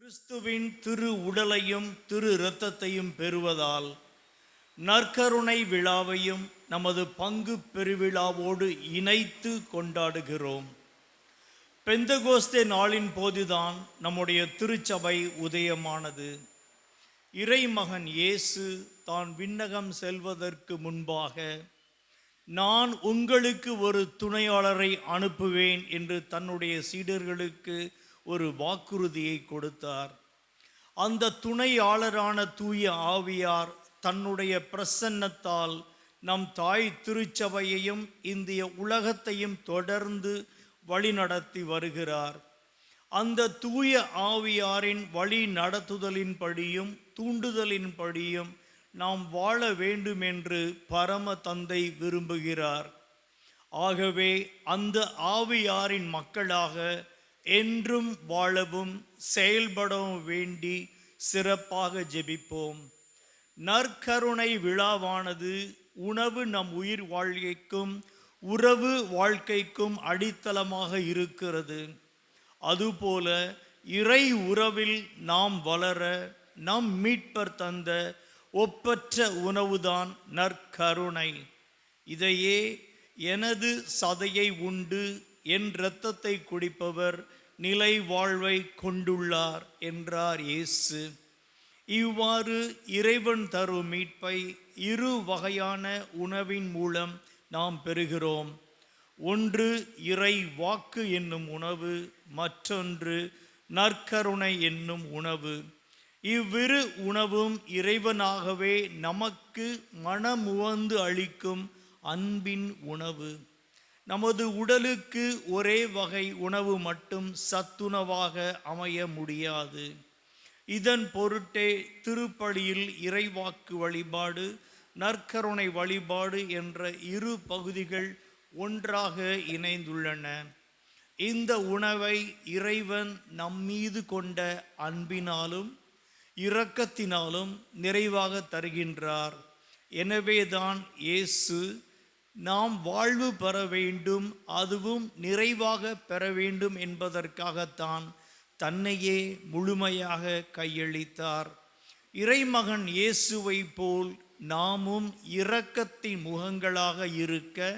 கிறிஸ்துவின் திரு உடலையும் திரு இரத்தத்தையும் பெறுவதால் நற்கருணை விழாவையும் நமது பங்கு பெருவிழாவோடு இணைத்து கொண்டாடுகிறோம். பெந்தகோஸ்தே நாளின் போதுதான் நம்முடைய திருச்சபை உதயமானது. இறைமகன் இயேசு தான் விண்ணகம் செல்வதற்கு முன்பாக, நான் உங்களுக்கு ஒரு துணையாளரை அனுப்புவேன் என்று தன்னுடைய சீடர்களுக்கு ஒரு வாக்குறுதியை கொடுத்தார். அந்த துணையாளரான தூய ஆவியார் தன்னுடைய பிரசன்னத்தால் நம் தாய் திருச்சபையையும் இந்திய உலகத்தையும் தொடர்ந்து வழிநடத்தி வருகிறார். அந்த தூய ஆவியாரின் வழி நடத்துதலின்படியும் தூண்டுதலின்படியும் நாம் வாழ வேண்டுமென்று பரம தந்தை விரும்புகிறார். ஆகவே அந்த ஆவியாரின் மக்களாக என்றும் வாழவும் செயல்படவும் வேண்டி சிறப்பாக ஜெபிப்போம். நற்கருணை விழாவானது உணவு நம் உயிர் வாழ்க்கைக்கும் உறவு வாழ்க்கைக்கும் அடித்தளமாக இருக்கிறது. அதுபோல இறை உறவில் நாம் வளர நம் மீட்பர் தந்த ஒப்பற்ற உணவுதான் நற்கருணை. இதையே எனது சதையை உண்டு என் இரத்தத்தை குடிப்பவர் நிலை வாழ்வை கொண்டுள்ளார் என்றார் இயேசு. இவ்வாறு இறைவன் தரும் மீட்பை இரு வகையான உணவின் மூலம் நாம் பெறுகிறோம். ஒன்று இறை வாக்கு என்னும் உணவு, மற்றொன்று நற்கருணை என்னும் உணவு. இவ்விரு உணவும் இறைவனாகவே நமக்கு மனமுவந்து அளிக்கும் அன்பின் உணவு. நமது உடலுக்கு ஒரே வகை உணவு மட்டும் சத்துணவாக அமைய முடியாது. இதன் பொருட்டே திருப்பலியில் இறைவாக்கு வழிபாடு, நற்கருணை வழிபாடு என்ற இரு பகுதிகள் ஒன்றாக இணைந்துள்ளன. இந்த உணவை இறைவன் நம்மீது கொண்ட அன்பினாலும் இரக்கத்தினாலும் நிறைவாக தருகின்றார். எனவேதான் இயேசு நாம் வாழ்வு பெற வேண்டும், அதுவும் நிறைவாக பெற வேண்டும் என்பதற்காகத்தான் தன்னையே முழுமையாக கையளித்தார். இறைமகன் இயேசுவை போல் நாமும் இரக்கத்தின் முகங்களாக இருக்க,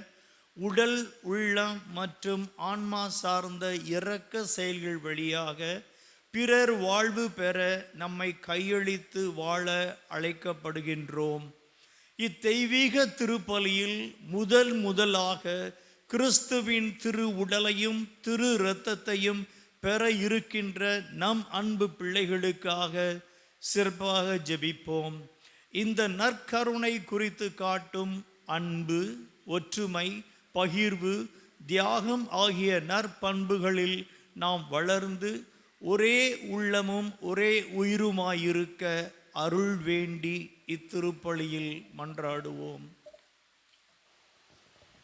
உடல் உள்ளம் மற்றும் ஆன்மா சார்ந்த இரக்க செயல்கள் வழியாக பிறர் வாழ்வு பெற நம்மை கையளித்து வாழ அழைக்கப்படுகின்றோம். இத்தெய்வீக திருப்பலியில் முதலாக கிறிஸ்துவின் திரு உடலையும் திரு இரத்தத்தையும் பெற இருக்கின்ற நம் அன்பு பிள்ளைகளுக்காக சிறப்பாக ஜெபிப்போம். இந்த நற்கருணை குறித்து காட்டும் அன்பு, ஒற்றுமை, பகிர்வு, தியாகம் ஆகிய நற்பண்புகளில் நாம் வளர்ந்து ஒரே உள்ளமும் ஒரே உயிருமாயிருக்க அருள் வேண்டி இத்திருப்பலியில் மன்றாடுவோம்.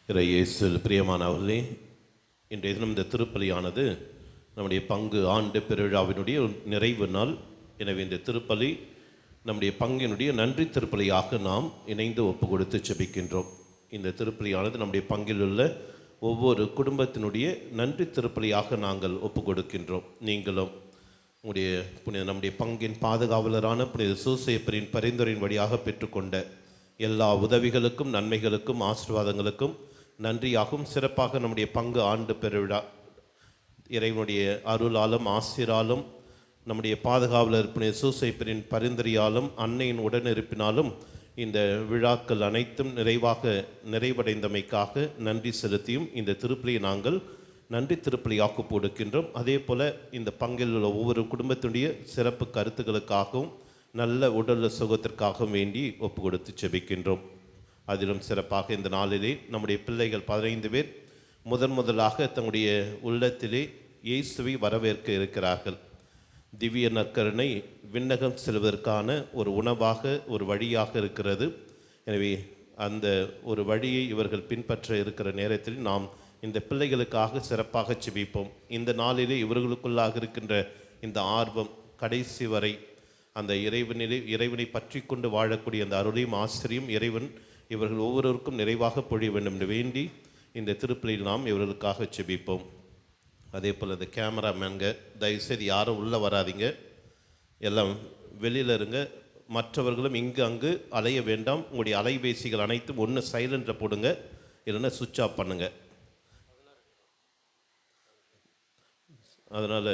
இயேசுவில் பிரியமானவர்களே, இன்றைய தினம் இந்த திருப்பலியானது நம்முடைய பங்கு ஆண்டு பெருவிழாவினுடைய நிறைவு நாள். எனவே இந்த திருப்பலி நம்முடைய பங்கினுடைய நன்றி திருப்பலியாக நாம் இணைந்து ஒப்பு கொடுத்து ஜெபிக்கின்றோம். இந்த திருப்பலியானது நம்முடைய பங்கில் உள்ள ஒவ்வொரு குடும்பத்தினுடைய நன்றி திருப்பலியாக நாங்கள் ஒப்பு கொடுக்கின்றோம். நீங்களும் நம்முடைய பங்கின் பாதுகாவலரான புனித சூசேப்பரின் பரிந்துரையின் வழியாக பெற்றுக்கொண்ட எல்லா உதவிகளுக்கும் நன்மைகளுக்கும் ஆசீர்வாதங்களுக்கும் நன்றியாகவும் சிறப்பாக நம்முடைய பங்கு ஆண்டு பெருவிழா இறைவனுடைய அருளாலும் ஆசிராலும் நம்முடைய பாதுகாவலர் புனித சூசேப்பரின் பரிந்துரையாலும் அன்னையின் உடனிருப்பினாலும் இந்த விழாக்கள் அனைத்தும் நிறைவடைந்தமைக்காக நன்றி செலுத்தியும் இந்த திருப்பலியை நாங்கள் நன்றி திருப்பலியாக்கு போடுக்கின்றோம். அதே போல் இந்த பங்கில் உள்ள ஒவ்வொரு குடும்பத்தினுடைய சிறப்பு கருத்துக்களுக்காகவும் நல்ல உடல் சுகத்திற்காகவும் வேண்டி ஒப்பு கொடுத்து ஜெபிக்கின்றோம். அதிலும் சிறப்பாக இந்த நாளிலே நம்முடைய பிள்ளைகள் 15 பேர் முதலாக தங்களுடைய உள்ளத்திலே இயேசுவை வரவேற்க இருக்கிறார்கள். திவ்ய நற்கருணை விண்ணகம் செல்வதற்கான ஒரு உணவாக, ஒரு வழியாக இருக்கிறது. எனவே அந்த ஒரு வழியை இவர்கள் பின்பற்ற இருக்கிற நேரத்தில் நாம் இந்த பிள்ளைகளுக்காக சிறப்பாக ஜெபிப்போம். இந்த நாளிலே இவர்களுக்குள்ளாக இருக்கின்ற இந்த ஆர்வம் கடைசி வரை அந்த இறைவனை பற்றி கொண்டு வாழக்கூடிய அந்த அருளையும் ஆசிரியும் இறைவன் இவர்கள் ஒவ்வொருவருக்கும் நிறைவாக பொழிய வேண்டும் என்று வேண்டி இந்த திருப்பலியில் நாம் இவர்களுக்காக ஜெபிப்போம். அதே போல் இந்த கேமராமேன்க தயவுசெய்து யாரும் உள்ளே வராதிங்க. எல்லாம் வெளியில் இருங்க. மற்றவர்களும் இங்கு அங்கு அலைய வேண்டாம். உங்களுடைய அலைபேசிகள் அனைத்தும் ஒன்று சைலண்டில் போடுங்க, இல்லைன்னா சுவிட்ச் ஆஃப் பண்ணுங்கள். அதனால்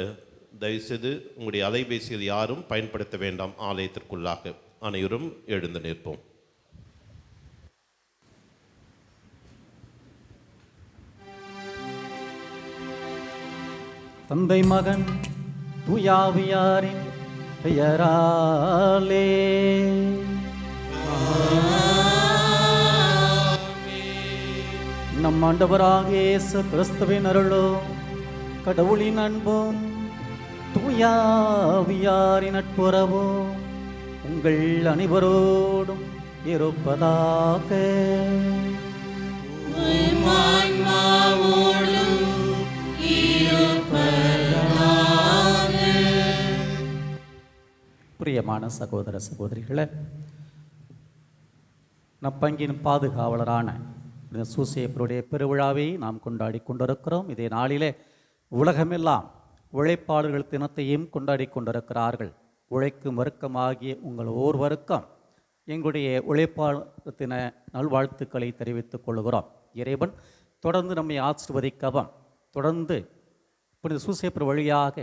தயவுசெய்து உங்களுடைய அலைபேசிகள் யாரும் பயன்படுத்த வேண்டாம். ஆலயத்திற்குள்ளாக அனைவரும் எழுந்து நிற்போம். தந்தை மகன் தூயாவியாரின் பெயராலே நம் ஆண்டவராகிய இயேசு கிறிஸ்துவின் அருளும் கடவுளின் அன்பும் தூயாவியாரின் நட்புறவும் உங்கள் அனைவரோடும் இருப்பதாக. பிரியமான சகோதர சகோதரிகளே, நப்பங்கின் பாதுகாவலரான இந்த சூசேப்பருடைய பெருவிழாவை நாம் கொண்டாடி கொண்டிருக்கிறோம். இதே நாளிலே உலகமெல்லாம் உழைப்பாளர்கள் தினத்தையும் கொண்டாடி கொண்டிருக்கிறார்கள். உழைக்கும் வர்க்கமாகிய உங்கள் ஒவ்வொருவருக்கும் எங்களுடைய உழைப்பாளர் தின நல்வாழ்த்துக்களை தெரிவித்துக் கொள்கிறோம். இறைவன் தொடர்ந்து நம்மை ஆசீர்வதிக்கவும், தொடர்ந்து புனித சூசேப்பர் வழியாக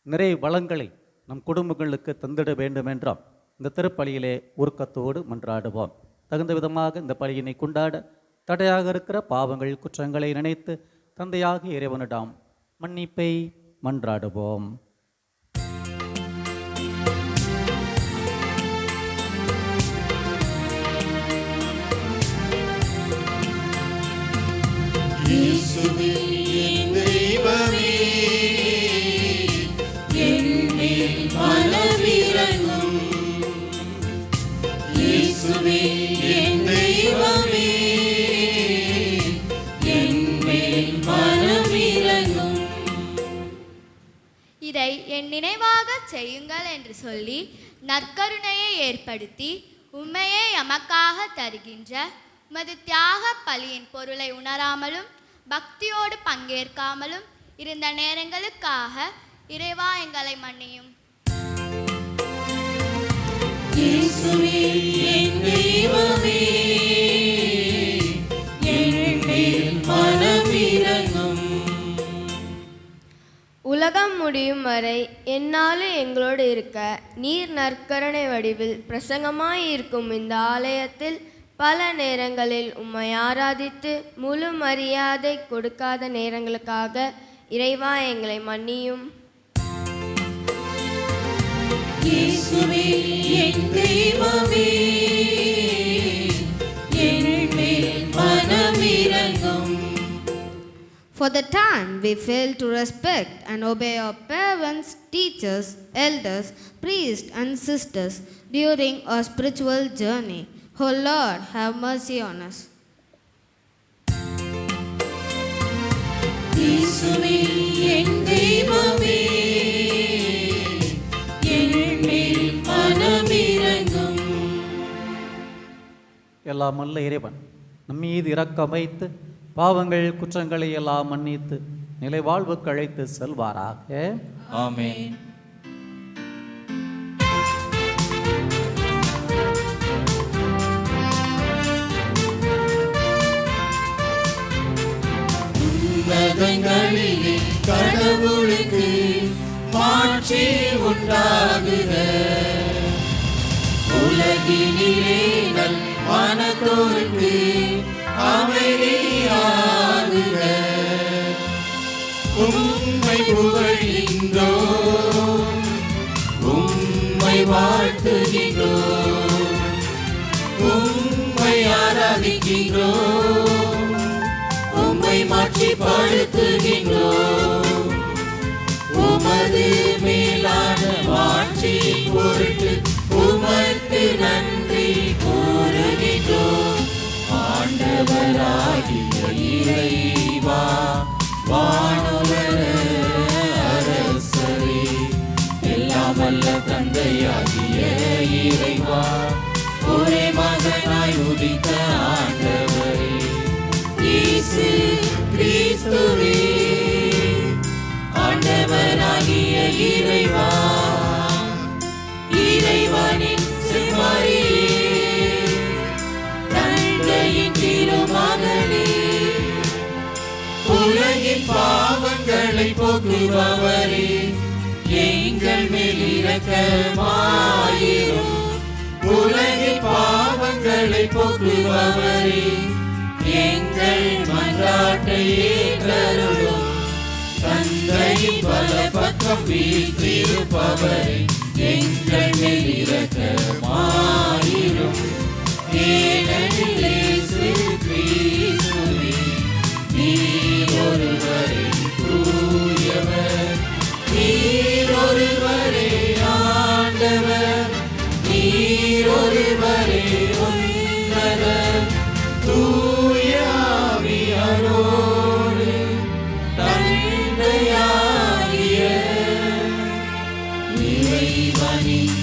நிறைய வளங்களை நம் குடும்பங்களுக்கு தந்திட வேண்டும் என்றும் இந்த திருப்பலியிலே உருக்கத்தோடு மன்றாடுவோம். தகுந்த விதமாக இந்த பலியினை கொண்டாட தடையாக இருக்கிற பாவங்கள் குற்றங்களை நினைத்து தந்தையாக இறைவனிடம் மன்னிப்பை மன்றாடுவோம். இதை என் நினைவாக செய்யுங்கள் என்று சொல்லி நற்கருணையை ஏற்படுத்தி உண்மையை எமக்காக தருகின்ற உமது தியாக பலியின் பொருளை உணராமலும் பக்தியோடு பங்கேற்காமலும் இருந்த நேரங்களுக்காக இறைவா எங்களை மன்னியும். உலகம் முடியும் வரை என்னாலும் எங்களோடு இருக்க நீர் நற்கருணை வடிவில் பிரசங்கமாயிருக்கும் இந்த ஆலயத்தில் பல நேரங்களில் உம்மை ஆராதித்து முழு மரியாதை கொடுக்காத நேரங்களுக்காக இறைவா எங்களை மன்னியும். For the time we fail to respect and obey our parents, teachers, elders, priests and sisters during our spiritual journey, O Lord, have mercy on us. எல்லாம் வல்ல இறைவன் நம்மீது இரக்கம் வைத்து பாவங்கள் குற்றங்களை எல்லாம் மன்னித்து நிலை வாழ்வுக்கு அழைத்து செல்வாராக. ஆமென். உன்னதங்களிலே கடவுளுக்கு மாட்சி உண்டாகுக. உலகினிலே நல் மனத்தோருக்கு அமைதியாகுக. உம்மை புகழ்கின்றோம், உம்மை வாழ்த்துகின்றோம், உம்மை ஆராதிக்கின்றோம், உம்மை மாட்சிப்படுத்துகின்றோம். உமது மேலான மாட்சி பொருட்டு உமக்கு நன்றி கூறுகின்றோம். ஆண்டவராகிய இறைவா, வானுலக அரசரே, எல்லாம் வல்ல தந்தையாகிய இறைவா, ஒரே மகனாய் உதித்த ஆண்டவரே, இயேசு கிறிஸ்துவே, ஆண்டவராகிய இறைவா, உலகின் பாவங்களை போக்குபவரே, எங்கள் மேல் இரக்கமாயிரும். உலகின் பாவங்களை போக்குபவரே, எங்கள் மன்றாட்டை ஏற்றருளும். தந்தையின் வலப்பக்கம் வீற்றிருப்பவரே, எங்கள் மேல் இரக்கமாயிரும். ஏனெனில் இயேசு கிறிஸ்துவே, நீர் ஒருவரே தூயவர், நீர் ஒருவரே ஆண்டவர், நீர் ஒருவரே உன்னதர். தூய ஆவியாரோடு தந்தையாகிய இறைவனின்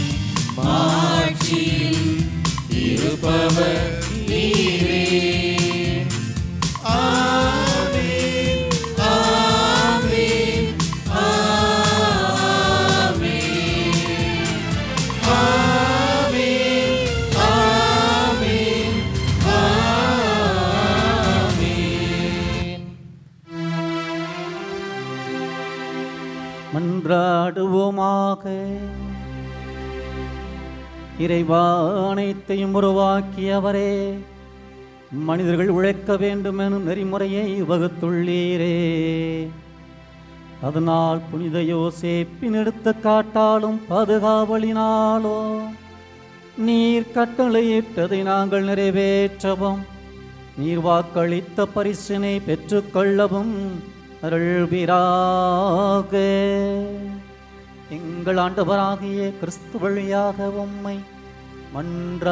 மாட்சியில் இருப்பவர் நீரே. ஆமென், ஆமென், ஆமென், ஆமென், ஆமென், ஆமென். மன்றாடுவோமாக. இறைவா, அனைத்தையும் உருவாக்கியவரே, மனிதர்கள் உழைக்க வேண்டும் எனும் நெறிமுறையை வகுத்துள்ளீரே. அதனால் புனித யோசேப்பின் எடுத்துக்காட்டாலும் பாதுகாவலினாலோ நீர் கட்டளையிட்டதை நாங்கள் நிறைவேற்றவும், நீர் வாக்களித்த பரிசினை பெற்றுக்கொள்ளவும் அருள்வீராக. எங்கள் ஆண்டவராகிய கிறிஸ்து வழியாக உம்மை மன்றாடுகின்றோ.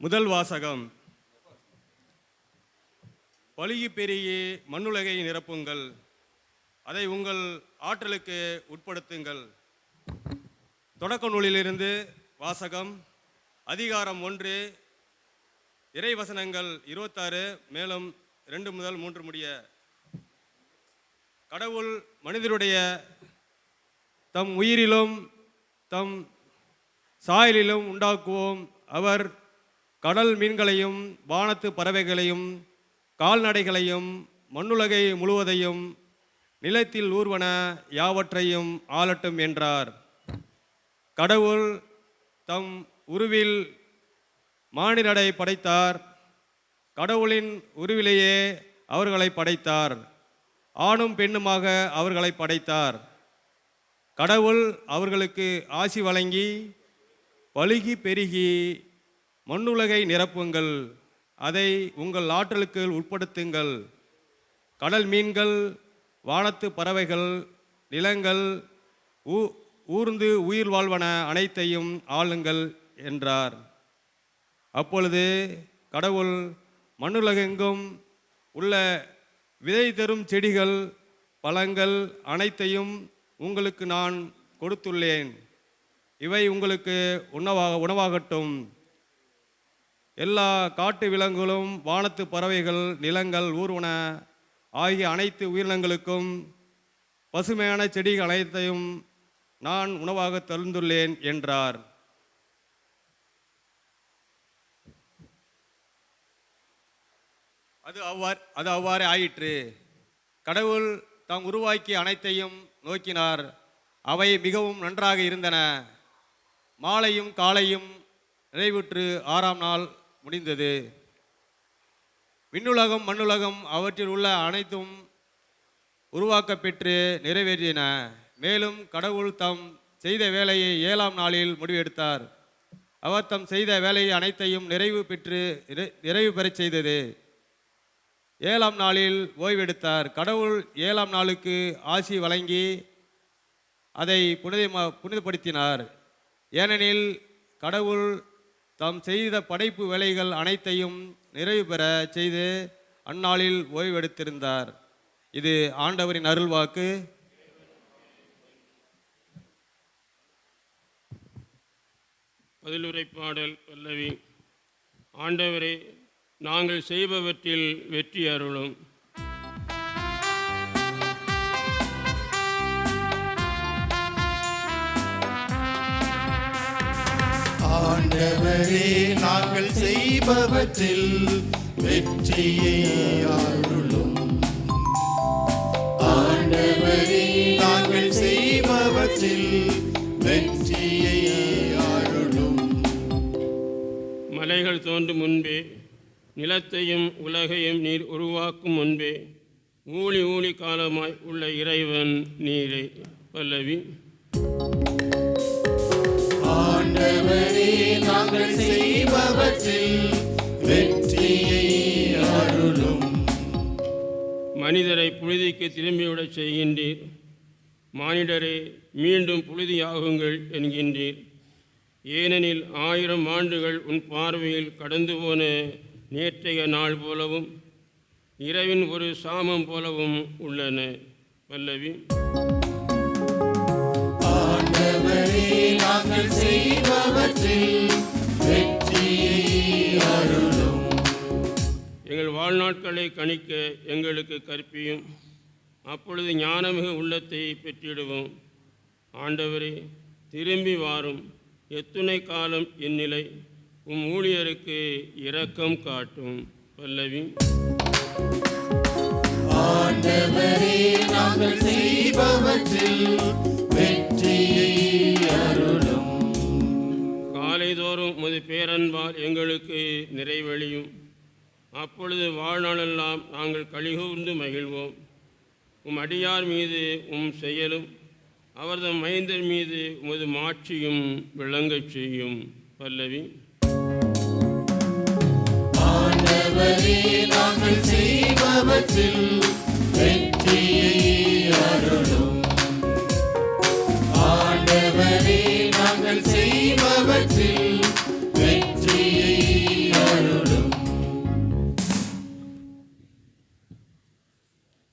முதல் வாசகம். பலுகி பெருகி மண்ணுலகை நிரப்புங்கள், அதை உங்கள் ஆற்றலுக்கு உட்படுத்துங்கள். தொடக்க நூலிலிருந்து வாசகம். அதிகாரம் 1, இறைவசனங்கள் 26 மேலும் 2 முதல் 3 முடிய. கடவுள் மனிதருடைய தம் உயிரிலும் தம் சாயலிலும் உண்டாக்குவோம். அவர் கடல் மீன்களையும் வானத்து பறவைகளையும் கால்நடைகளையும் மண்ணுலகை முழுவதையும் நிலத்தில் ஊர்வன யாவற்றையும் ஆளட்டும் என்றார். கடவுள் தம் உருவில் மானிடரை படைத்தார். கடவுளின் உருவிலேயே அவர்களை படைத்தார். ஆணும் பெண்ணுமாக அவர்களை படைத்தார். கடவுள் அவர்களுக்கு ஆசி வழங்கி, பலுகி பெருகி மண்ணுலகை நிரப்புங்கள், அதை உங்கள் ஆற்றலுக்கு உட்படுத்துங்கள். கடல் மீன்கள், வானத்து பறவைகள், நிலங்கள், ஊர்ந்து உயிர் வாழ்வன அனைத்தையும் ஆளுங்கள் என்றார். அப்பொழுது கடவுள் மண்ணுலகெங்கும் உள்ள விதை தரும் செடிகள், பழங்கள் அனைத்தையும் உங்களுக்கு நான் கொடுத்துள்ளேன். இவை உங்களுக்கு உணவாகட்டும். எல்லா காட்டு விலங்குகளும் வானத்து பறவைகள், நிலங்கள், ஊர்வன ஆகிய அனைத்து உயிரினங்களுக்கும் பசுமையான செடிகள் அனைத்தையும் நான் உணவாக தந்துள்ளேன் என்றார். அது அவ்வாறே ஆயிற்று. கடவுள் தாம் உருவாக்கிய அனைத்தையும் நோக்கினார். அவை மிகவும் நன்றாக இருந்தன. மாலையும் காலையும் நிறைவுற்று 6ஆம் நாள் முடிந்தது. விண்ணுலகம் மண்ணுலகம் அவற்றில் உள்ள அனைத்தும் உருவாக்க பெற்று நிறைவேறின. மேலும் கடவுள் தாம் செய்த வேலையை 7ஆம் நாளில் முடிவெடுத்தார். அவர் தாம் செய்த வேலையை அனைத்தையும் நிறைவு பெறச் செய்தது. 7ஆம் நாளில் ஓய்வெடுத்தார். கடவுள் 7ஆம் நாளுக்கு ஆசி வழங்கி அதை புனிதப்படுத்தினார். ஏனெனில் கடவுள் தாம் செய்த படைப்பு வேலைகள் அனைத்தையும் நிறைவு பெற செய்து அந்நாளில் ஓய்வெடுத்திருந்தார். இது ஆண்டவரின் அருள்வாக்கு. பதிலுரை பாடல் பல்லவி. ஆண்டவரே, நாங்கள் செய்பவற்றில் வெற்றி அருளும். ஆண்டவரே, நாங்கள் செய்பவற்றில் வெற்றியை அருளும். ஆண்டவரே, நாங்கள் செய்பவற்றில் வெற்றியை அருளும். மலைகள் தோன்றும் முன்பே, நிலத்தையும் உலகையும் நீர் உருவாக்கும் முன்பே, ஊழி ஊழி காலமாய் உள்ள இறைவன் நீரே. பல்லவி. ஆண்டவரே, நாங்கள் செய்பவற்றில் வெற்றியை அருளும். மனிதரை புழுதிக்கு திரும்பிவிடச் செய்கின்றீர். மானிடரே, மீண்டும் புழுதியாகுங்கள் என்கின்றீர். ஏனெனில் 1000 ஆண்டுகள் உன் பார்வையில் கடந்து போன நேற்றைய நாள் போலவும் இரவின் ஒரு சாமம் போலவும் உள்ளன. பல்லவி. ஆண்டவரே, நாங்கள் செய்பவற்றில் வெற்றியை அருளும். எங்கள் வாழ்நாட்களை கணிக்க எங்களுக்கு கற்பியும். அப்பொழுது ஞானமிகு உள்ளத்தை பெற்றிடுவோம். ஆண்டவரே, திரும்பி வாரும். எத்துணை காலம் இந்நிலை? உம் ஊழியருக்கு இரக்கம் காட்டும். பல்லவி. ஆண்டவரே, நாங்கள் செய்பவற்றில் வெற்றியை அருளும். காலைதோறும் உமது பேரன்பால் எங்களுக்கு நிறைவழியும். அப்பொழுது வாழ்நாளெல்லாம் நாங்கள் களிகூர்ந்து மகிழ்வோம். உம் அடியார் மீது உம் செயலும் அவரது மைந்தர் மீது உமது மாட்சியும் விளங்கச் செய்யும். பல்லவி. ஆண்டவரே, நாங்கள் செய்பவற்றில் வெற்றியை அருளும். ஆண்டவரே, நாங்கள் செய்பவற்றில் வெற்றியை அருளும்.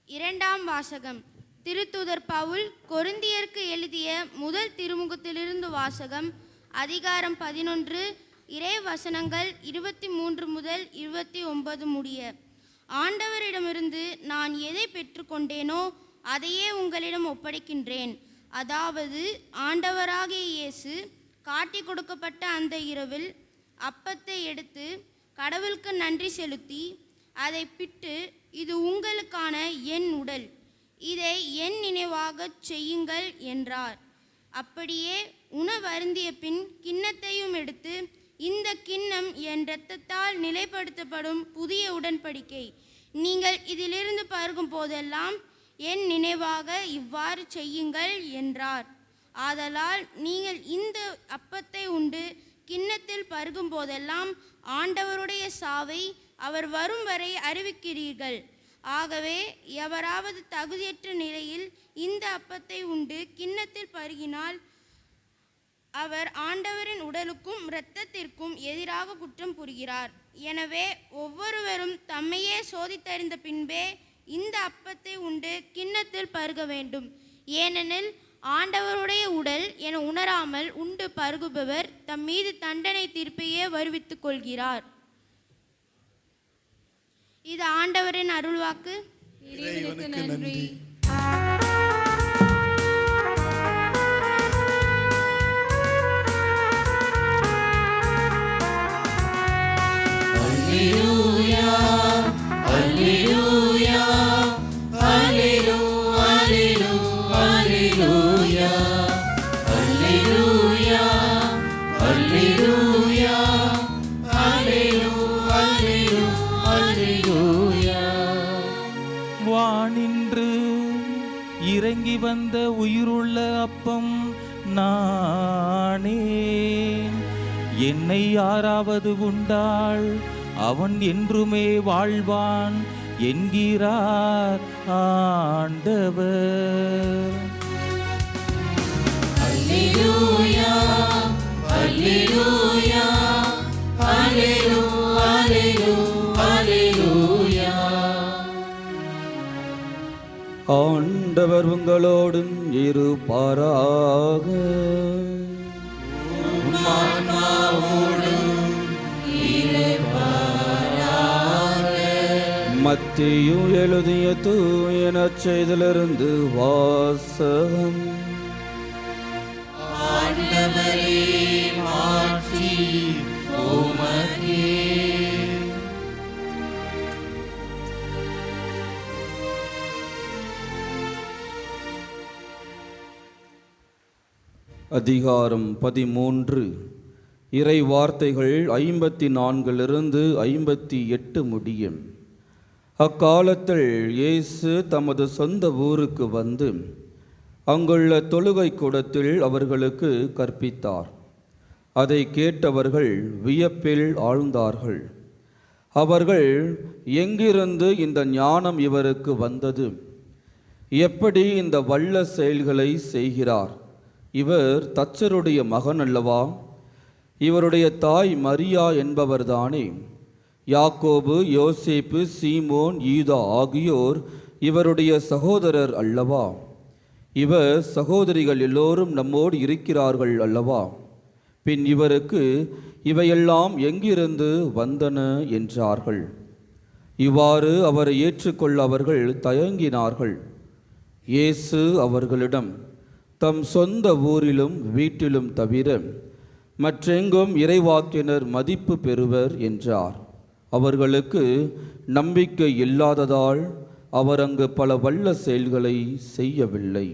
இரண்டாம் வாசகம். திருத்தூதர் பவுல் கொரிந்தியருக்கு எழுதிய முதல் திருமுகத்திலிருந்து வாசகம். அதிகாரம் 11, இறை வசனங்கள் 23 முதல் 29 முடிய. ஆண்டவரிடமிருந்து நான் எதை பெற்றுக்கொண்டேனோ அதையே உங்களிடம் ஒப்படைக்கின்றேன். அதாவது, ஆண்டவராகிய இயேசு காட்டி கொடுக்கப்பட்ட அந்த இரவில் அப்பத்தை எடுத்து கடவுளுக்கு நன்றி செலுத்தி அதை பிட்டு, இது உங்களுக்கான என் உடல், இதை என் நினைவாகச் செய்யுங்கள் என்றார். அப்படியே உணவருந்திய பின் கிண்ணத்தையும் எடுத்து, இந்த கிண்ணம் என் இரத்தத்தால் நிலைப்படுத்தப்படும் புதிய உடன்படிக்கை. நீங்கள் இதிலிருந்து பருகும் போதெல்லாம் என் நினைவாக இவ்வாறு செய்யுங்கள் என்றார். ஆதலால் நீங்கள் இந்த அப்பத்தை உண்டு கிண்ணத்தில் பருகும் போதெல்லாம் ஆண்டவருடைய சாவை அவர் வரும் வரை அறிவிக்கிறீர்கள். ஆகவே எவராவது தகுதியற்ற நிலையில் இந்த அப்பத்தை உண்டு கிண்ணத்தில் பருகினால் அவர் ஆண்டவரின் உடலுக்கும் இரத்தத்திற்கும் எதிராக குற்றம் புரிகிறார். எனவே ஒவ்வொருவரும் தம்மையே சோதித்தறிந்த பின்பே இந்த அப்பத்தை உண்டு கிண்ணத்தில் பருக வேண்டும். ஏனெனில் ஆண்டவருடைய உடல் என உணராமல் உண்டு பருகுபவர் தம் மீது தண்டனை தீர்ப்பையே வருவித்துக் கொள்கிறார். இது ஆண்டவரின் அருள்வாக்கு. இறைவனுக்கு நன்றி. Alleluia, Alleluia, Alleluia, Alleluia, Alleluia, Alleluia, Alleluia, Alleluia. வானின்று இறங்கி வந்த உயிருள்ள அப்பம் நானே. என்னை யாராவது உண்டால் அவன் என்றுமே வாழ்வான் என்கிறார் ஆண்டவர். அல்லேலூயா அல்லேலூயா அல்லேலூயா அல்லேலூயா. ஆண்டவர் உங்களோடும் இருப்பாராக. மத்தேயு எழுதிய தூய நற்செய்தியிலிருந்து வாசகம். ஆண்டவரே மாட்சி உமக்கே. அதிகாரம் 13. இறை வார்த்தைகள் 54 58 முடியும். அக்காலத்தில் இயேசு தமது சொந்த ஊருக்கு வந்து அங்குள்ள தொழுகை கூடத்தில் அவர்களுக்கு கற்பித்தார். அதை கேட்டவர்கள் வியப்பில் ஆழ்ந்தார்கள். அவர்கள், எங்கிருந்து இந்த ஞானம் இவருக்கு வந்தது? எப்படி இந்த வல்ல செயல்களை செய்கிறார்? இவர் தச்சருடைய மகன் அல்லவா? இவருடைய தாய் மரியா என்பவர்தானே? யாக்கோபு, யோசேப்பு, சீமோன், யூதா ஆகியோர் இவருடைய சகோதரர் அல்லவா? இவர் சகோதரிகள் எல்லோரும் நம்மோடு இருக்கிறார்கள் அல்லவா? பின் இவருக்கு இவையெல்லாம் எங்கிருந்து வந்தன என்றார்கள். இவ்வாறு அவரை ஏற்றுக்கொள்ள அவர்கள் தயங்கினார்கள். இயேசு அவர்களிடம், தம் சொந்த ஊரிலும் வீட்டிலும் தவிர மற்றெங்கும் இறைவாக்கினர் மதிப்பு பெறுவர் என்றார். அவர்களுக்கு நம்பிக்கை இல்லாததால் அவர் அங்கு பல வல்ல செயல்களை செய்யவில்லை.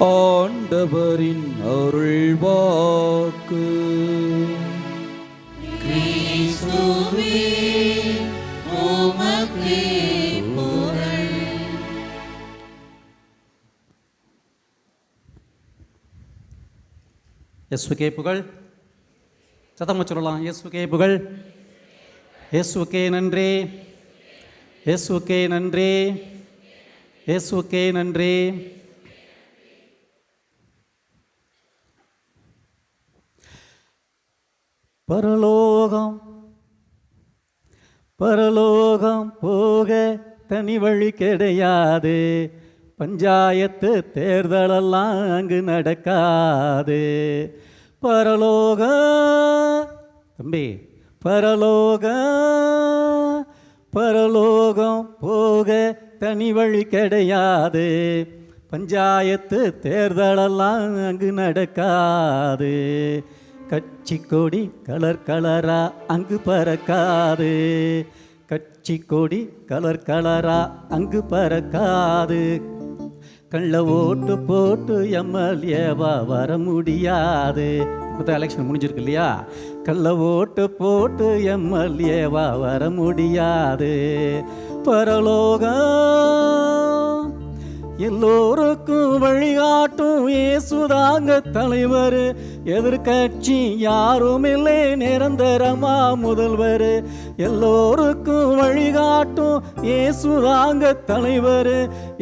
ஆண்டவரின் அருள்வாக்கு. கிறிஸ்துவே உமக்கே புகழ். இயேசுக்கே புகழ். சத்தமாக சொல்லலாம். இயேசுக்கே புகழ். இயேசுக்கே நன்றி. இயேசுக்கே நன்றி. இயேசுக்கே நன்றி. பரலோகம் பரலோகம் போக தனி வழி கிடையாது. பஞ்சாயத்து தேர்தலெல்லாம் அங்கு நடக்காது. பரலோக தம்பி பரலோகம் போக தனி வழி கிடையாது. பஞ்சாயத்து தேர்தலெல்லாம் அங்கு நடக்காது. கட்சி கொடி கலர் கலரா அங்கு பறக்காது. கட்சி கொடி கலர் கலரா அங்கு பறக்காது. கள்ள ஓட்டு போட்டு எம்எல்ஏவா வர முடியாது. இப்போ எலெக்ஷன் முடிஞ்சிருக்கு இல்லையா? கள்ள ஓட்டு போட்டு எம்எல்ஏவா வர முடியாது. பரலோகம் எல்லோருக்கும் வழிகாட்டும் இயேசுதாங்க தலைவர். எதிர்கட்சி யாரும் இல்லை, நிரந்தரமா முதல்வர். எல்லோருக்கும் வழிகாட்டும் இயேசுதாங்க தலைவர்.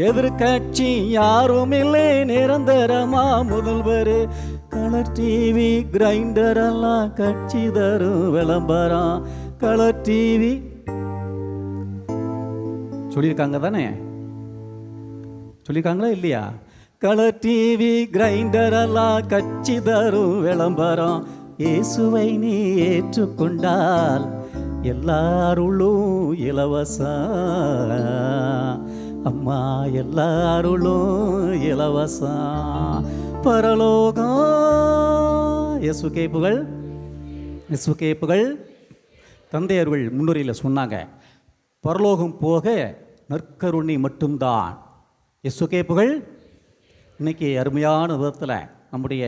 எதிர்கட்சி யாரும் இல்லை, நிரந்தரமா முதல்வர். கலர் டிவி கிரைண்டரெல்லாம் கட்சி தரும் விளம்பரம். கலர் டிவி சொல்லியிருக்காங்க தானே? சொல்லியிருக்காங்களா இல்லையா? கலர் டிவி கிரைண்டரெல்லாம் கட்சி தரும் விளம்பரம். இயேசுவை நீ ஏற்றுக்கொண்டால் எல்லாருளும் இலவசம். அம்மா எல்லாருளும் இலவசம். பரலோகம். இயேசுக்கே புகழ். இயேசுக்கே புகழ். தந்தையர்கள் முன்னுரையில் சொன்னாங்க, பரலோகம் போக நற்கருணை மட்டும்தான். இயேசுக்கே புகழ். இன்னைக்கு அருமையான விதத்தில் நம்முடைய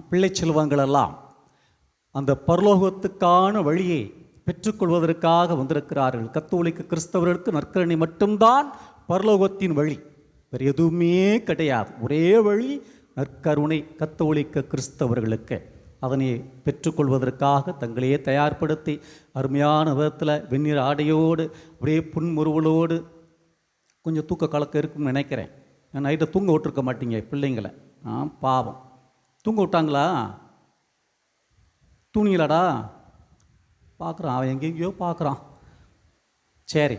பிள்ளை செல்வங்களெல்லாம் அந்த பரலோகத்துக்கான வழியை பெற்றுக்கொள்வதற்காக வந்திருக்கிறார்கள். கத்தோலிக்க கிறிஸ்தவர்களுக்கு நற்கருணை மட்டும்தான் பரலோகத்தின் வழி, வேறு எதுவுமே கிடையாது. ஒரே வழி நற்கருணை கத்தோலிக்க கிறிஸ்தவர்களுக்கு. அதனை பெற்றுக்கொள்வதற்காக தங்களையே தயார்படுத்தி அருமையான விதத்தில் வெந்நீர் ஆடையோடு அப்படியே புன்முறுவலோடு கொஞ்சம் தூக்க கலக்கம் இருக்குன்னு நினைக்கிறேன். நைட்டை தூங்க விட்டுருக்க மாட்டீங்க பிள்ளைங்களை. பாவம் தூங்க விட்டாங்களா? தூணிங்களாடா? பார்க்குறான், அவன் எங்கெங்கேயோ பார்க்குறான். சரி,